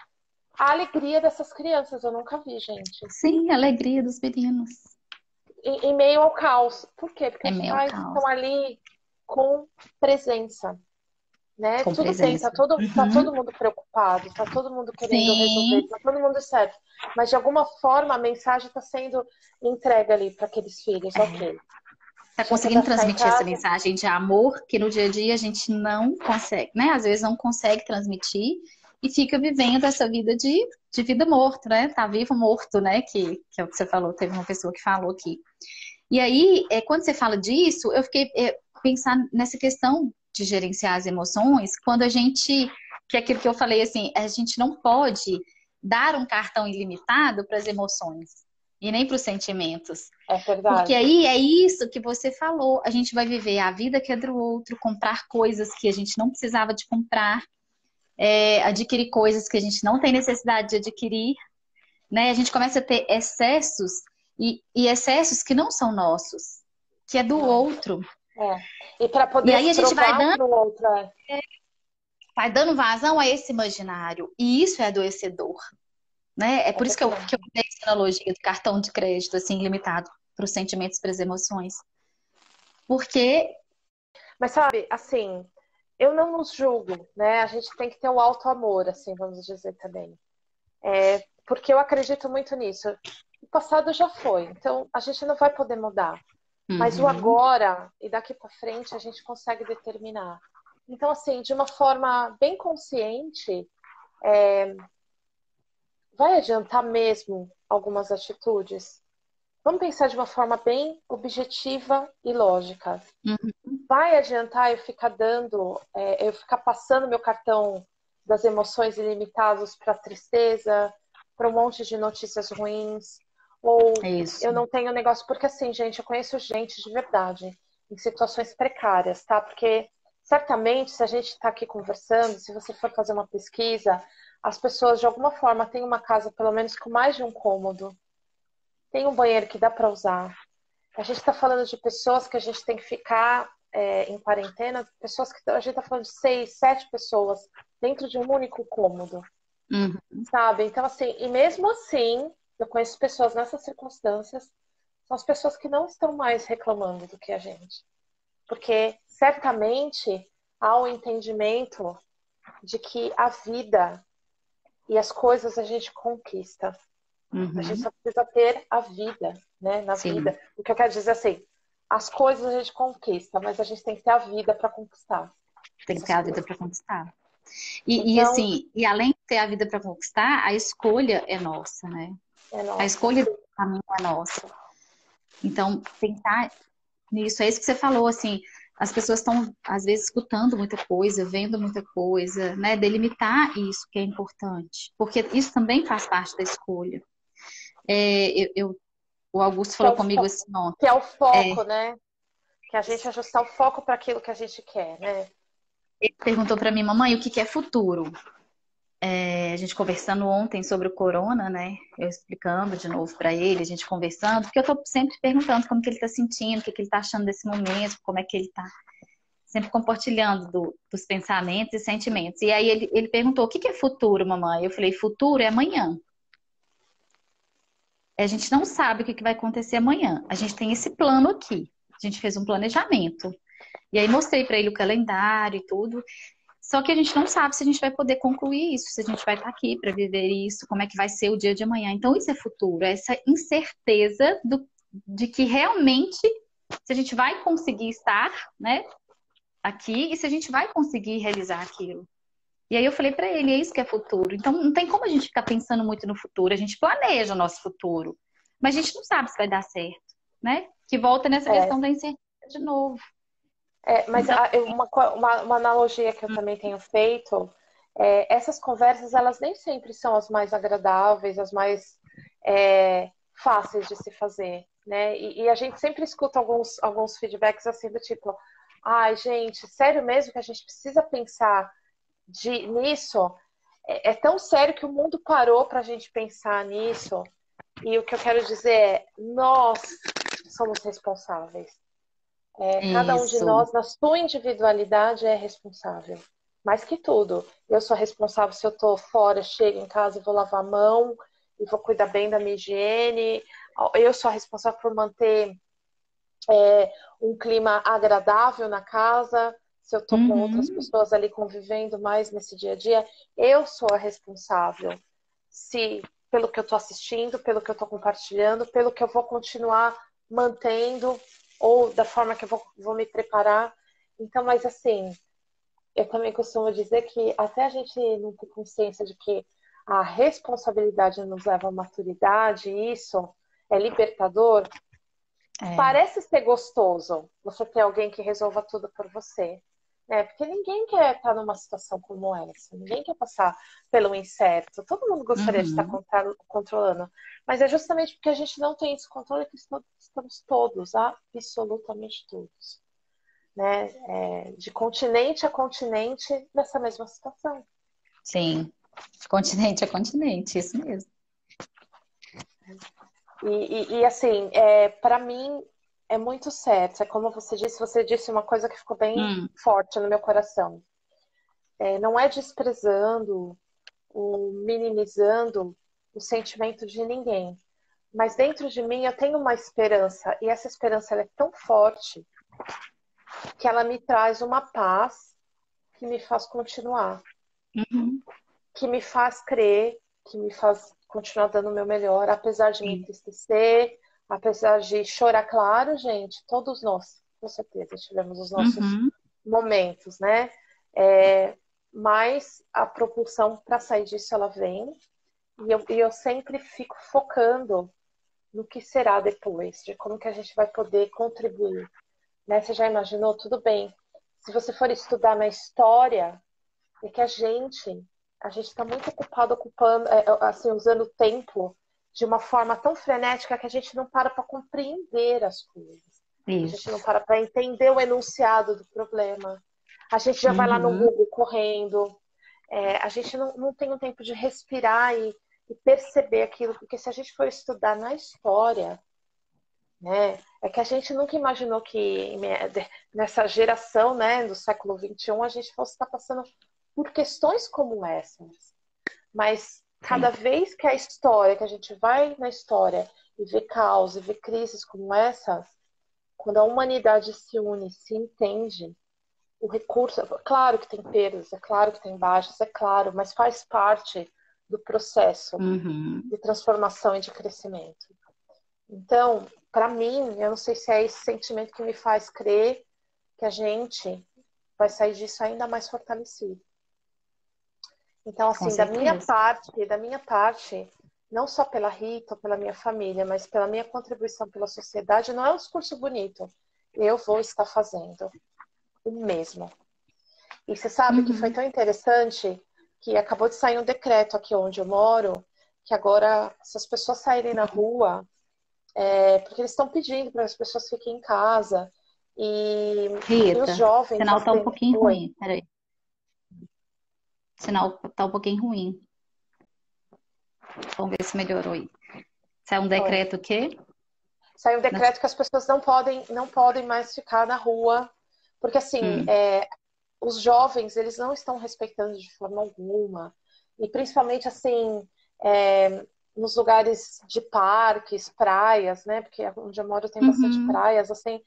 A alegria dessas crianças, eu nunca vi, gente. Sim, a alegria dos meninos. Em meio ao caos. Por quê? Porque É os meu pais caos. estão ali com presença, né? Com Tudo bem, presença. tá Uhum. todo mundo preocupado, tá todo mundo querendo resolver, Sim. tá todo mundo certo. Mas de alguma forma a mensagem está sendo entregue ali para aqueles filhos, ok. Tá Sua tia conseguindo vai ficar em transmitir essa casa. mensagem de amor que no dia a dia a gente não consegue, né? Às vezes não consegue transmitir e fica vivendo essa vida de vida morto, né? Tá vivo morto, né? Que é o que você falou, teve uma pessoa que falou aqui. E aí, quando você fala disso, eu fiquei pensando nessa questão de gerenciar as emoções, quando a gente, que é aquilo que eu falei assim, a gente não pode dar um cartão ilimitado para as emoções e nem para os sentimentos. É Porque verdade. aí é isso que você falou, a gente vai viver a vida que é do outro, comprar coisas que a gente não precisava de comprar, adquirir coisas que a gente não tem necessidade de adquirir, né? A gente começa a ter excessos e excessos que não são nossos, que é do Não. outro. É. E para E poder aí a gente provar para o outro, é. vai dando vazão a esse imaginário. E isso é adoecedor, né? É É por isso que eu verdade. dei essa analogia do cartão de crédito, assim, limitado para os sentimentos, para as emoções. Porque Mas sabe, assim, eu não nos julgo, né? A gente tem que ter o auto-amor, assim, vamos dizer também. Porque eu acredito muito nisso. O passado já foi, então a gente não vai poder mudar. Mas o uhum, agora e daqui para frente a gente consegue determinar. Então, assim, de uma forma bem consciente, vai adiantar mesmo algumas atitudes? Vamos pensar de uma forma bem objetiva e lógica. uhum, Vai adiantar eu ficar passando meu cartão das emoções ilimitados para tristeza, para um monte de notícias ruins, ou é eu isso. não tenho negócio, porque assim, gente, eu conheço gente de verdade em situações precárias, tá? Porque certamente, se a gente está aqui conversando, se você for fazer uma pesquisa, as pessoas de alguma forma têm uma casa, pelo menos com mais de um cômodo, tem um banheiro que dá para usar. A gente está falando de pessoas que a gente tem que ficar em quarentena, pessoas que a gente está falando de 6, 7 pessoas dentro de um único cômodo, Uhum, sabe? Então, assim, e mesmo assim, eu conheço pessoas nessas circunstâncias, são as pessoas que não estão mais reclamando do que a gente. Porque certamente há um entendimento de que a vida e as coisas a gente conquista. A gente uhum, só precisa ter a vida, né? Na sim, vida. O que eu quero dizer é assim, as coisas a gente conquista, mas a gente tem que ter a vida para conquistar tem que ter essas a vida coisas. para conquistar. E Então, assim, e além de ter a vida para conquistar, a escolha é nossa, né? é A nossa. escolha do caminho é nossa. Então, pensar nisso, é isso que você falou, assim, as pessoas estão, às vezes, escutando muita coisa, vendo muita coisa, né? Delimitar isso que é importante, porque isso também faz parte da escolha. O Augusto Que é falou o, comigo fo- assim, ó, que é o é, foco, né? Que a gente ajustar o foco para aquilo que a gente quer, né? ele perguntou para mim, mamãe, o que que é futuro? A gente conversando ontem sobre o corona, né? Eu explicando de novo para ele, a gente conversando, porque eu tô sempre perguntando como que ele tá sentindo, o que que ele tá achando desse momento, como é que ele tá sempre compartilhando dos pensamentos e sentimentos. E aí ele perguntou: o que que é futuro, mamãe? Eu falei: futuro é amanhã. A gente não sabe o que que vai acontecer amanhã. A gente tem esse plano aqui. A gente fez um planejamento. E aí mostrei para ele o calendário e tudo. Só que a gente não sabe se a gente vai poder concluir isso, se a gente vai estar aqui para viver isso, como é que vai ser o dia de amanhã. Então, isso é futuro, é essa incerteza de que realmente se a gente vai conseguir estar, né, aqui e se a gente vai conseguir realizar aquilo. E aí eu falei para ele, é isso que é futuro. Então não tem como a gente ficar pensando muito no futuro, a gente planeja o nosso futuro, mas a gente não sabe se vai dar certo, né? Que volta nessa É, questão da incerteza de novo. mas Então, uma analogia que eu também tenho feito, essas conversas, elas nem sempre são as mais agradáveis, as mais fáceis de se fazer, né? E a gente sempre escuta alguns feedbacks assim do tipo, ai, gente, sério mesmo que a gente precisa pensar nisso? É tão sério que o mundo parou para a gente pensar nisso. E o que eu quero dizer é, nós somos responsáveis. Cada um de isso. nós, na sua individualidade, é responsável. Mais que tudo, eu sou responsável se eu estou fora, chego em casa e vou lavar a mão e vou cuidar bem da minha higiene. Eu sou a responsável por manter um clima agradável na casa. Se eu estou com outras Uhum. pessoas ali convivendo mais nesse dia a dia, eu sou a responsável. Se pelo que eu estou assistindo, pelo que eu estou compartilhando, pelo que eu vou continuar mantendo ou da forma que eu vou me preparar. Então, mas assim, eu também costumo dizer que até a gente não ter consciência de que a responsabilidade nos leva à maturidade, e isso é libertador. É. Parece ser gostoso você ter alguém que resolva tudo por você, né? Porque ninguém quer estar numa situação como essa, ninguém quer passar pelo incerto. Todo mundo gostaria de estar Uhum. controlando, mas é justamente porque a gente não tem esse controle que estamos todos, absolutamente todos, né? De continente a continente nessa mesma situação. Sim. De continente a continente, isso mesmo. E assim, para mim é muito certo. É como você disse uma coisa que ficou bem Hum. forte no meu coração. Não é desprezando ou minimizando o sentimento de ninguém, mas dentro de mim eu tenho uma esperança e essa esperança ela é tão forte que ela me traz uma paz que me faz continuar, Uhum. que me faz crer, que me faz continuar dando o meu melhor, apesar de me Sim. entristecer, apesar de chorar, claro, gente, todos nós, com certeza, tivemos os nossos Uhum. momentos, né? É, mas a propulsão para sair disso ela vem e eu sempre fico focando no que será depois, de como que a gente vai poder contribuir, né? Você já imaginou? Tudo bem. Se você for estudar na história, é que a gente está muito ocupado, ocupando, assim, usando o tempo de uma forma tão frenética que a gente não para compreender as coisas. A gente não Isso. para entender o enunciado do problema. A gente já vai lá no Uhum. Google correndo. A gente não tem um tempo de respirar e perceber aquilo, porque se a gente for estudar na história, né, é que a gente nunca imaginou que nessa geração, né, do século XXI, a gente fosse estar passando por questões como essas. Mas cada Sim. vez que que a gente vai na história e vê caos e vê crises como essas, quando a humanidade se une, se entende, o recurso, claro que tem perdas, é claro que tem baixas, é claro, mas faz parte do processo Uhum. de transformação e de crescimento. Então, para mim, eu não sei se é esse sentimento que me faz crer que a gente vai sair disso ainda mais fortalecido. Então, Com assim, certeza. da minha parte, não só pela Rita ou pela minha família, mas pela minha contribuição pela sociedade, não é um discurso bonito. Eu vou estar fazendo o mesmo. E você sabe que foi Uhum. tão interessante que acabou de sair um decreto aqui onde eu moro, que agora, se as pessoas saírem na rua, porque eles estão pedindo para as pessoas fiquem em casa, e os Rita, o jovens, sinal tá um assim, pouquinho oi, ruim. Peraí. O sinal tá um pouquinho ruim. Vamos ver se melhorou aí. Se é um oi. decreto o quê? Saiu um Nas- decreto que as pessoas não podem mais ficar na rua, porque assim, Hum. os jovens eles não estão respeitando de forma alguma, e principalmente assim, nos lugares de parques, praias, né? Porque onde eu moro tem bastante Uhum. praias, assim,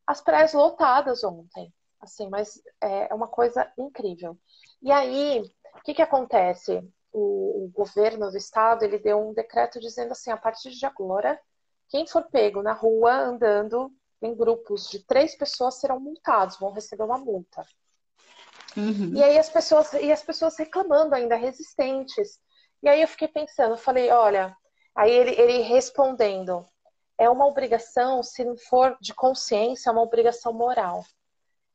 as praias lotadas ontem, assim, mas é uma coisa incrível. E aí, o que que acontece? O governo do estado ele deu um decreto dizendo assim, a partir de agora quem for pego na rua andando em grupos de 3 pessoas serão multados, vão receber uma multa. E Uhum. aí as pessoas reclamando ainda, resistentes. E aí eu fiquei pensando, eu falei, olha, aí ele respondendo, é uma obrigação, se não for de consciência, é uma obrigação moral.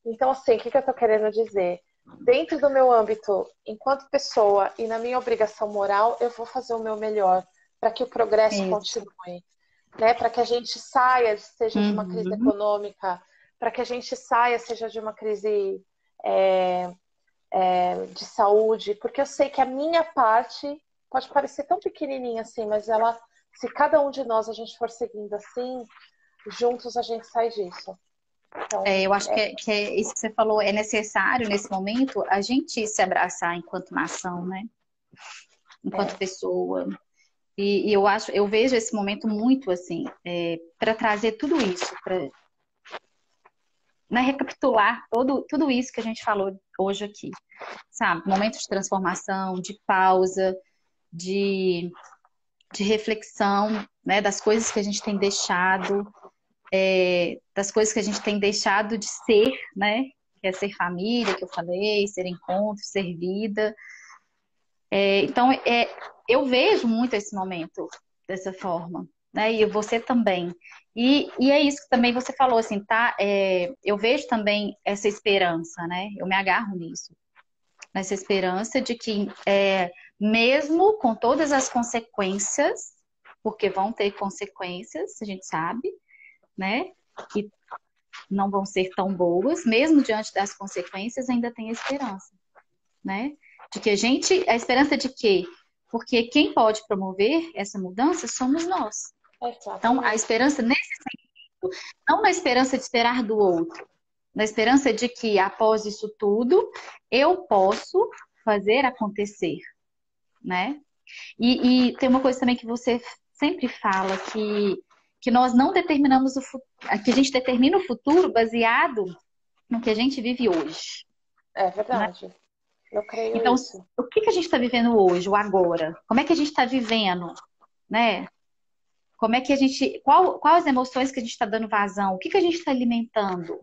Então, assim, o que eu estou querendo dizer? Dentro do meu âmbito, enquanto pessoa e na minha obrigação moral, eu vou fazer o meu melhor para que o progresso Isso. continue, né? Para que a gente saia, seja de uma crise Uhum. econômica, para que a gente saia, seja de uma crise é, de saúde, porque eu sei que a minha parte pode parecer tão pequenininha assim, mas ela, se cada um de nós a gente for seguindo assim, juntos a gente sai disso. É, Então, eu acho que isso que você falou é necessário nesse momento a gente se abraçar enquanto nação, né? Enquanto é, pessoa. E eu acho, eu vejo esse momento muito assim, para trazer tudo isso, para né, recapitular tudo isso que a gente falou hoje aqui, sabe? Momento de transformação, de pausa, de, de reflexão, né? Das coisas que a gente tem deixado, das coisas que a gente tem deixado de ser, né? Que é ser família, que eu falei, ser encontro, ser vida. Então, eu vejo muito esse momento dessa forma. né? E você também. E é isso que também você falou, assim, tá? Eu vejo também essa esperança, né? Eu me agarro nisso, nessa esperança de que, mesmo com todas as consequências, porque vão ter consequências, a gente sabe, né? Que não vão ser tão boas, mesmo diante das consequências, ainda tem esperança, né? De que a esperança de quê? Porque quem pode promover essa mudança somos nós. Então, a Exatamente. esperança nesse sentido, não na esperança de esperar do outro, na esperança de que após isso tudo eu posso fazer acontecer, né? E tem uma coisa também que você sempre fala que nós não determinamos o futuro, que a gente determina o futuro baseado no que a gente vive hoje, É né? verdade. Eu creio Então, isso. o que que a gente está vivendo hoje, o agora? Como é que a gente está vivendo, né? Como é que a gente, quais emoções que a gente está dando vazão? O que que a gente está alimentando,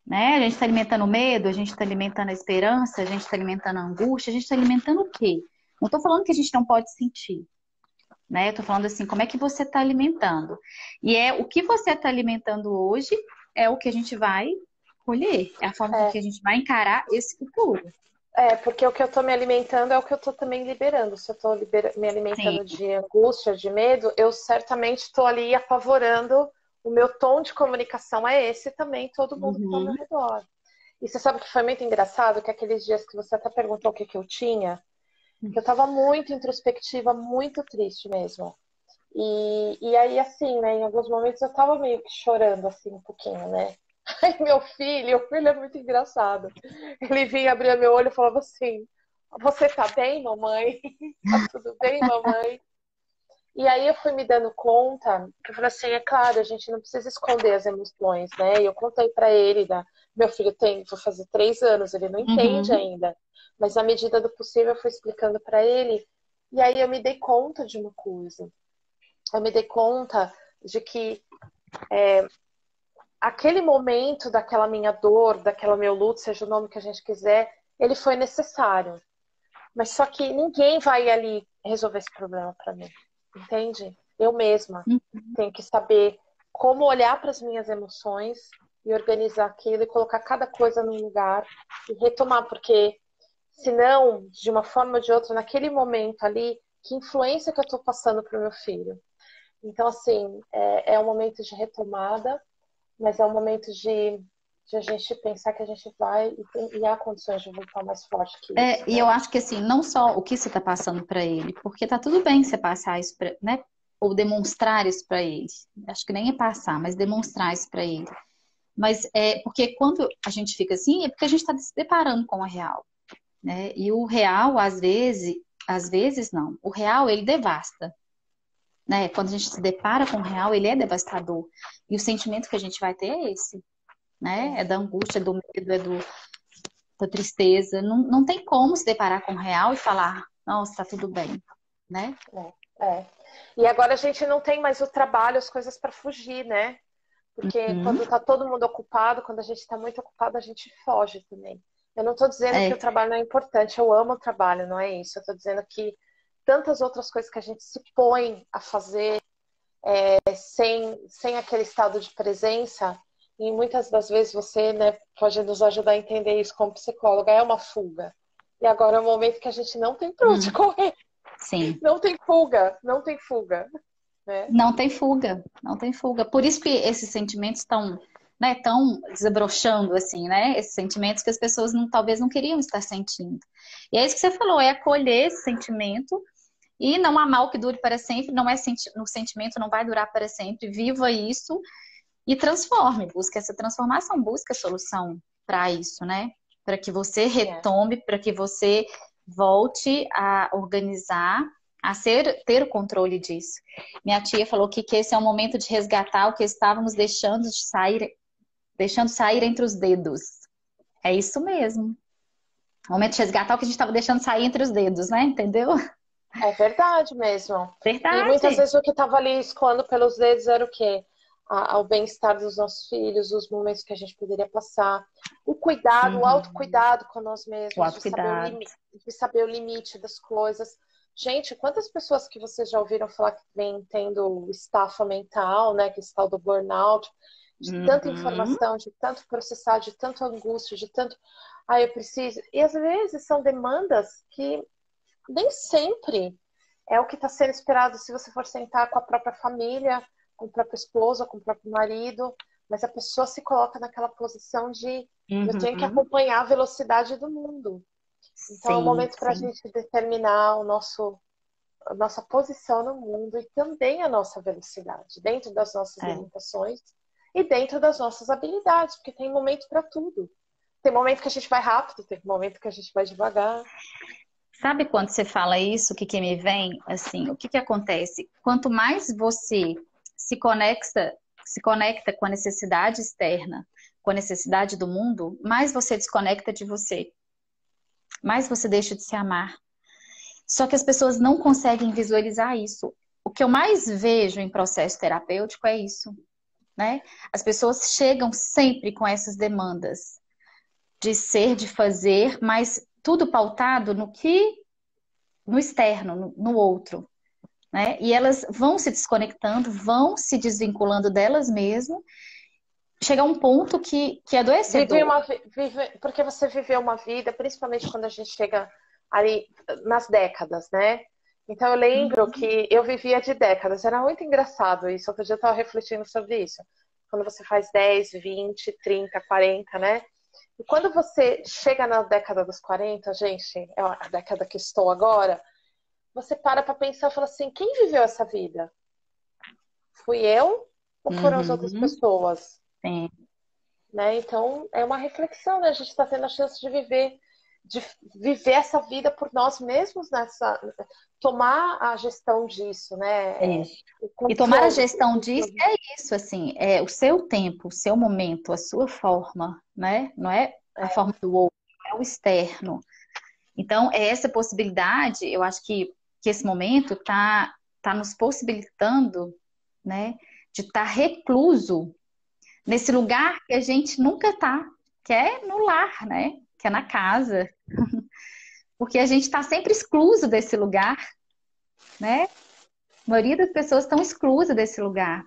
né? A gente está alimentando o medo, a gente está alimentando a esperança, a gente está alimentando a angústia, a gente está alimentando o quê? Não estou falando que a gente não pode sentir, né? Eu estou falando assim, como é que você está alimentando? E o que você está alimentando hoje é o que a gente vai colher, é a forma com É, que a gente vai encarar esse futuro. porque o que eu tô me alimentando é o que eu tô também liberando. Se eu tô me Sim. alimentando de angústia, de medo, eu certamente estou ali apavorando. O meu tom de comunicação é esse também, todo mundo que está ao meu Uhum. redor. E você sabe que foi muito engraçado que aqueles dias que você até perguntou o que que eu tinha, que eu estava muito introspectiva, muito triste mesmo. E aí, assim, né, em alguns momentos eu estava meio que chorando, assim, um pouquinho, né? Aí meu filho é muito engraçado. Ele vinha, abria meu olho e falava assim: Você tá bem, mamãe? Tá tudo bem, mamãe? E aí eu fui me dando conta, que eu falei assim, é claro, a gente não precisa esconder as emoções, né? E eu contei para ele, meu filho vou fazer 3 anos, ele não entende Uhum. ainda, mas na medida do possível eu fui explicando para ele, e aí eu me dei conta de uma coisa. Eu me dei conta de que aquele momento daquela minha dor, daquela meu luto, seja o nome que a gente quiser, ele foi necessário. Mas só que ninguém vai ali resolver esse problema para mim, entende? Eu mesma tenho que saber como olhar para as minhas emoções e organizar aquilo e colocar cada coisa no lugar e retomar, porque senão, de uma forma ou de outra, naquele momento ali, que influência que eu estou passando para o meu filho? Então, assim, é um momento de retomada, mas é um momento de a gente pensar que a gente vai e há condições de voltar mais forte que isso, E eu né? acho que assim, não só o que você está passando para ele, porque tá tudo bem você passar isso, né? Ou demonstrar isso para ele. Acho que nem é passar, mas demonstrar isso para ele. Mas porque quando a gente fica assim, é porque a gente está se deparando com o real, né? E o real, às vezes não. O real, ele devasta, né? Quando a gente se depara com o real, ele é devastador. E o sentimento que a gente vai ter é esse, né? É da angústia, do medo, da tristeza. Não, não tem como se deparar com o real e falar, nossa, tá tudo bem, né? É. E agora a gente não tem mais o trabalho, as coisas para fugir, né? Porque Hum, quando tá todo mundo ocupado, quando a gente está muito ocupado, a gente foge também. Eu não estou dizendo que o é, trabalho não é importante, eu amo o trabalho, não é isso. Eu estou dizendo que tantas outras coisas que a gente se põe a fazer sem aquele estado de presença, e muitas das vezes você, né, pode nos ajudar a entender isso como psicóloga, é uma fuga. E agora é o momento que a gente não tem pra onde hum, correr, sim. não tem fuga, não tem fuga, né? Não tem fuga, não tem fuga. Por isso que esses sentimentos estão, né, tão desabrochando, assim, né? Esses sentimentos que as pessoas talvez não queriam estar sentindo. E é isso que você falou, é acolher esse sentimento e não há mal que dure para sempre, não é no sentimento não vai durar para sempre. Viva isso e transforme, busque essa transformação, busque a solução para isso, né? Para que você É. retome, para que você volte a organizar, ter o controle disso. Minha tia falou que esse é o momento de resgatar o que estávamos deixando sair entre os dedos. É isso mesmo. O momento de resgatar o que a gente estava deixando sair entre os dedos, né? Entendeu? É verdade mesmo. E muitas Verdade. vezes o que estava ali escoando pelos dedos era o quê? O bem-estar dos nossos filhos, os momentos que a gente poderia passar, o cuidado, o Uhum. autocuidado com nós O mesmos, autocuidado. de saber o limite das coisas. Gente, quantas pessoas que vocês já ouviram falar que vem tendo estafa mental, né? Que é esse tal do burnout, de tanta Uhum, informação, de tanto processar, de tanto angústia, de tanto. Ah, eu preciso. E às vezes são demandas que nem sempre é o que está sendo esperado se você for sentar com a própria família, com o próprio esposo, com o próprio marido, mas a pessoa se coloca naquela posição de eu tenho que uhum. acompanhar a velocidade do mundo. Então é o Sim, momento para a sim. gente determinar a nossa posição no mundo e também a nossa velocidade, dentro das nossas É. limitações e dentro das nossas habilidades, porque tem momento para tudo. Tem momento que a gente vai rápido, tem momento que a gente vai devagar. Sabe quando você fala isso, o que que me vem? Assim, o que que acontece? Quanto mais você se conecta, se conecta com a necessidade externa, com a necessidade do mundo, mais você desconecta de você, mais você deixa de se amar. Só que as pessoas não conseguem visualizar isso. O que eu mais vejo em processo terapêutico é isso, né? As pessoas chegam sempre com essas demandas de ser, de fazer, mas tudo pautado no externo, no outro, né? E elas vão se desconectando, vão se desvinculando delas mesmas, chega a um ponto que é adoecedor. Porque você viveu uma vida, principalmente quando a gente chega ali nas décadas, né? Então eu lembro que eu vivia de décadas, era muito engraçado isso. Outro dia eu estava refletindo sobre isso. Quando você faz 10, 20, 30, 40, né? E quando você chega na década dos 40, gente, é a década que estou agora, você para pensar e fala assim: quem viveu essa vida? Fui eu ou foram as outras Uhum, pessoas? sim. Né? Então, é uma reflexão, né? A gente está tendo a chance de viver essa vida por nós mesmos, tomar a gestão disso, É né? isso. O E tomar a controle, o gestão disso controle. é isso, assim, é o seu tempo, o seu momento, a sua forma, né? Não é a É, forma do outro, é o externo. Então, é essa possibilidade, eu acho que esse momento tá nos possibilitando, né, de estar recluso nesse lugar que a gente nunca tá, que é no lar, né? Que é na casa. Porque a gente está sempre excluso desse lugar, né? A maioria das pessoas estão exclusas desse lugar.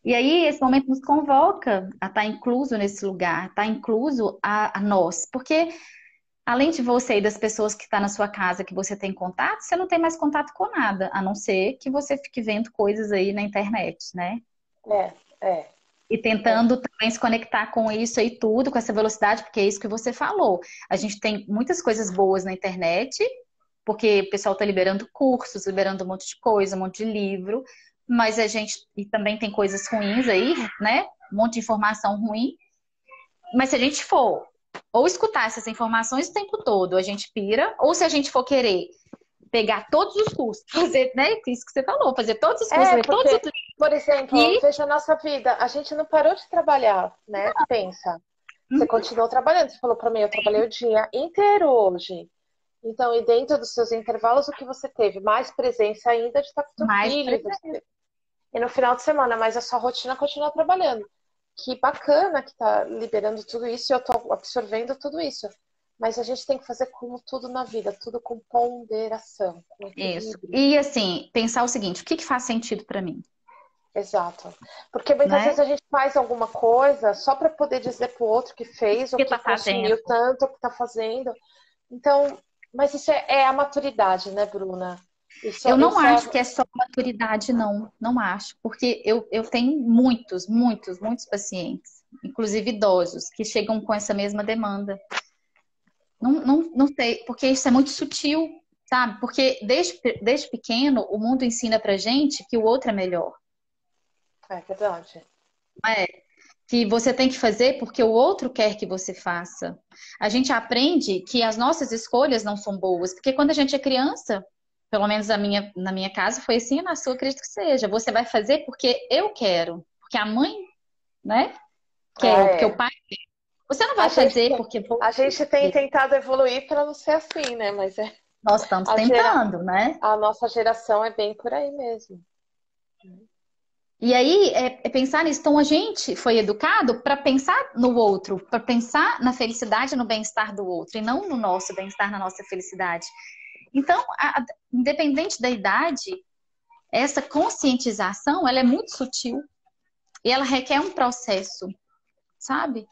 E aí, esse momento nos convoca a estar incluso nesse lugar, estar incluso a nós. Porque, além de você e das pessoas que estão na sua casa, que você tem contato, você não tem mais contato com nada, a não ser que você fique vendo coisas aí na internet, né? é, é, E é. tentando também se conectar com isso aí tudo, com essa velocidade, porque é isso que você falou. A gente tem muitas coisas boas na internet, porque o pessoal está liberando cursos, liberando um monte de coisa, um monte de livro, mas a gente e também tem coisas ruins aí, né? Um monte de informação ruim. Mas se a gente for ou escutar essas informações o tempo todo, a gente pira, ou se a gente for querer pegar todos os cursos, fazer, né? Isso que você falou, fazer todos os cursos, ler todos os Porque, por exemplo, e veja a nossa vida, a gente não parou de trabalhar, né? Pensa. Você continuou trabalhando, você falou para mim, eu trabalhei o dia inteiro hoje. Então, e dentro dos seus intervalos, o que você teve? Mais presença ainda de estar com o teu mais filho, presente. e no final de semana, mas a sua rotina continua trabalhando. Que bacana que tá liberando tudo isso e eu tô absorvendo tudo isso. Mas a gente tem que fazer como tudo na vida, tudo com ponderação, com Isso. equilíbrio. E assim, pensar o seguinte, o que que faz sentido para mim, Exato. Porque muitas né? vezes a gente faz alguma coisa só para poder dizer pro outro que fez, O ou que que tá fazendo? consumiu tanto, ou que tá fazendo. Então, mas isso é a maturidade, né, Bruna? Eu não Isso é. acho que é só maturidade, não. Não acho. Porque eu tenho muitos pacientes, inclusive idosos, que chegam com essa mesma demanda. Não sei, porque isso é muito sutil, sabe? Porque desde pequeno o mundo ensina pra gente que o outro é melhor. É verdade. Não é? Que você tem que fazer porque o outro quer que você faça. A gente aprende que as nossas escolhas não são boas, porque quando a gente é criança, pelo menos na minha casa foi assim, na sua acredito que seja. Você vai fazer porque eu quero, porque a mãe, né, quer, Ah, ou porque o é. pai. Você não A vai gente, fazer porque a você gente tem quer. tentado evoluir para não ser assim, né? Mas Nós estamos a, gera, tentando, né? a nossa geração é bem por aí mesmo. E aí é pensar nisso. Então a gente foi educado para pensar no outro, para pensar na felicidade, no bem-estar do outro, e não no nosso bem-estar, na nossa felicidade. Então, independente da idade, essa conscientização, ela é muito sutil e ela requer um processo, sabe?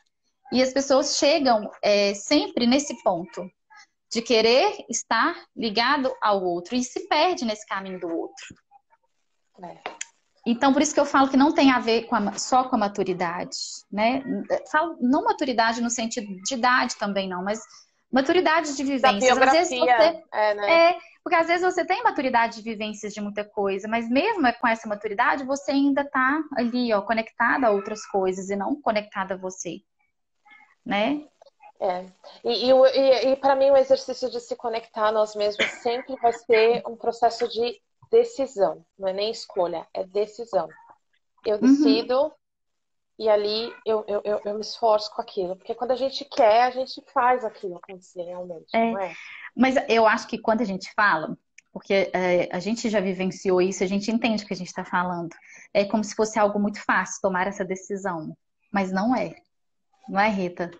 E as pessoas chegam sempre nesse ponto de querer estar ligado ao outro e se perde nesse caminho do outro. Então, por isso que eu falo que não tem a ver só com a maturidade, né? Falo, não maturidade no sentido de idade também não, mas maturidade de vivências. Da biografia, às vezes você, né? porque às vezes você tem maturidade de vivências de muita coisa, mas mesmo com essa maturidade, você ainda está ali, ó, conectada a outras coisas e não conectada a você, né? E para mim o exercício de se conectar a nós mesmos sempre vai ser um processo de decisão, não é nem escolha, é decisão. Eu decido e ali eu me esforço com aquilo, porque quando a gente quer, a gente faz aquilo acontecer realmente, não é? Mas eu acho que quando a gente fala, porque a gente já vivenciou isso, a gente entende o que a gente está falando. É como se fosse algo muito fácil tomar essa decisão, mas não é. Não é, Rita?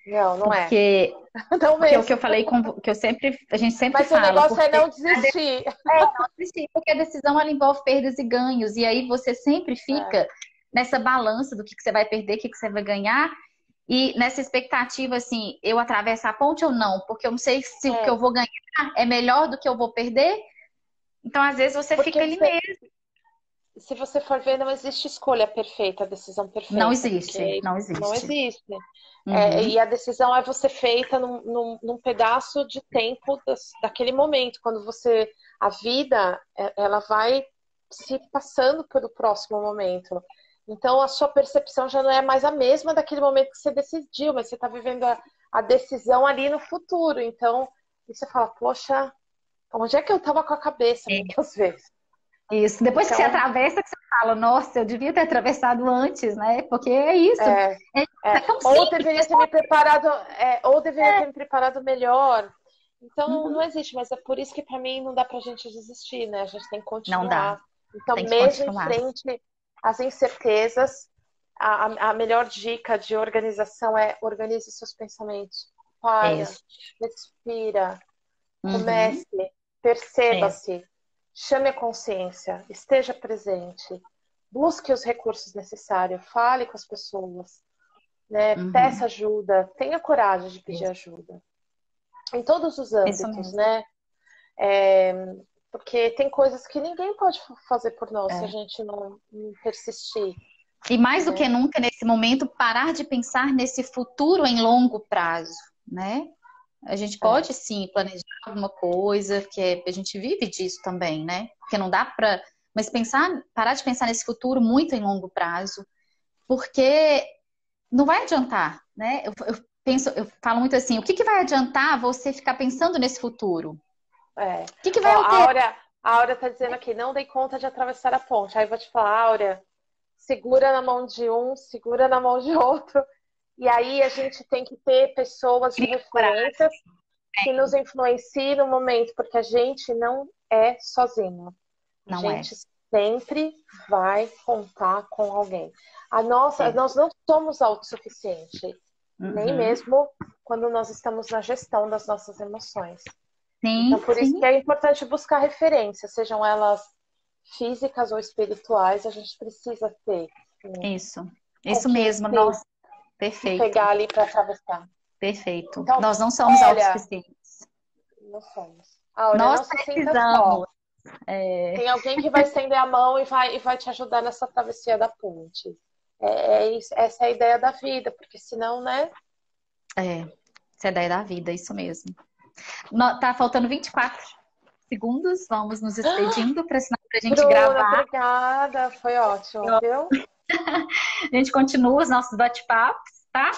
Não porque, não porque é o que eu falei, que a gente sempre Mas fala. Mas o negócio é não desistir. Não desistir, porque a decisão ela envolve perdas e ganhos, e aí você sempre fica nessa balança do que você vai perder, o que você vai ganhar, e nessa expectativa, assim, eu atravesso a ponte ou não, porque eu não sei se o que eu vou ganhar é melhor do que eu vou perder, então às vezes você fica ali mesmo. Se você for ver, não existe escolha perfeita, decisão perfeita. Não existe, não existe. Não existe. E a decisão é você feita num pedaço de tempo daquele momento, quando a vida, ela vai se passando pelo próximo momento. Então, a sua percepção já não é mais a mesma daquele momento que você decidiu, mas você está vivendo a decisão ali no futuro. Então, você fala, poxa, onde é que eu estava com a cabeça muitas vezes? Isso, depois que você atravessa, que você fala, nossa, eu devia ter atravessado antes, né? Porque é isso. Ou deveria ter me preparado, ter me preparado melhor. Então, não existe, mas é por isso que para mim não dá pra gente desistir, né? A gente tem que continuar. Não dá. Então, mesmo em frente às incertezas, a melhor dica de organização é organize seus pensamentos. Para, respira, comece, perceba-se. Chame a consciência, esteja presente, busque os recursos necessários, fale com as pessoas, né? Peça ajuda, tenha coragem de pedir ajuda. Em todos os âmbitos, né? Porque tem coisas que ninguém pode fazer por nós se a gente não persistir. E mais do que nunca, nesse momento, parar de pensar nesse futuro em longo prazo, né? A gente pode, sim, planejar alguma coisa, porque a gente vive disso também, né? Porque não dá pra... Mas parar de pensar nesse futuro muito em longo prazo, porque não vai adiantar, né? Eu falo muito assim, o que vai adiantar você ficar pensando nesse futuro? O que vai a Áurea tá dizendo aqui, não dei conta de atravessar a ponte. Aí eu vou te falar, Áurea, segura na mão de um, segura na mão de outro. E aí a gente tem que ter pessoas de referências que nos influenciem no momento, porque a gente não é sozinho. A gente sempre vai contar com alguém. Nós não somos autossuficientes, nem mesmo quando nós estamos na gestão das nossas emoções. Então, por isso que é importante buscar referências, sejam elas físicas ou espirituais, a gente precisa ter. Isso mesmo, nossa. Perfeito. Pegar ali para atravessar. Perfeito. Então, nós não somos autossuficientes. Não somos. Nós precisamos. Tem alguém que vai estender a mão e vai te ajudar nessa travessia da ponte. Essa é a ideia da vida, porque senão, né? Essa é a ideia da vida, isso mesmo. Tá faltando 24 segundos, vamos nos despedindo para a gente gravar. Obrigada, foi ótimo, viu? A gente continua os nossos bate-papos, tá?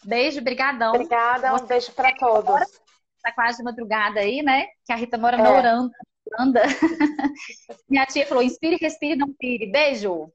Beijo, brigadão. Obrigada, um beijo para todos. Tá quase de madrugada aí, né? Que a Rita mora na Holanda. Minha tia falou, inspire, respire, não pire. Beijo!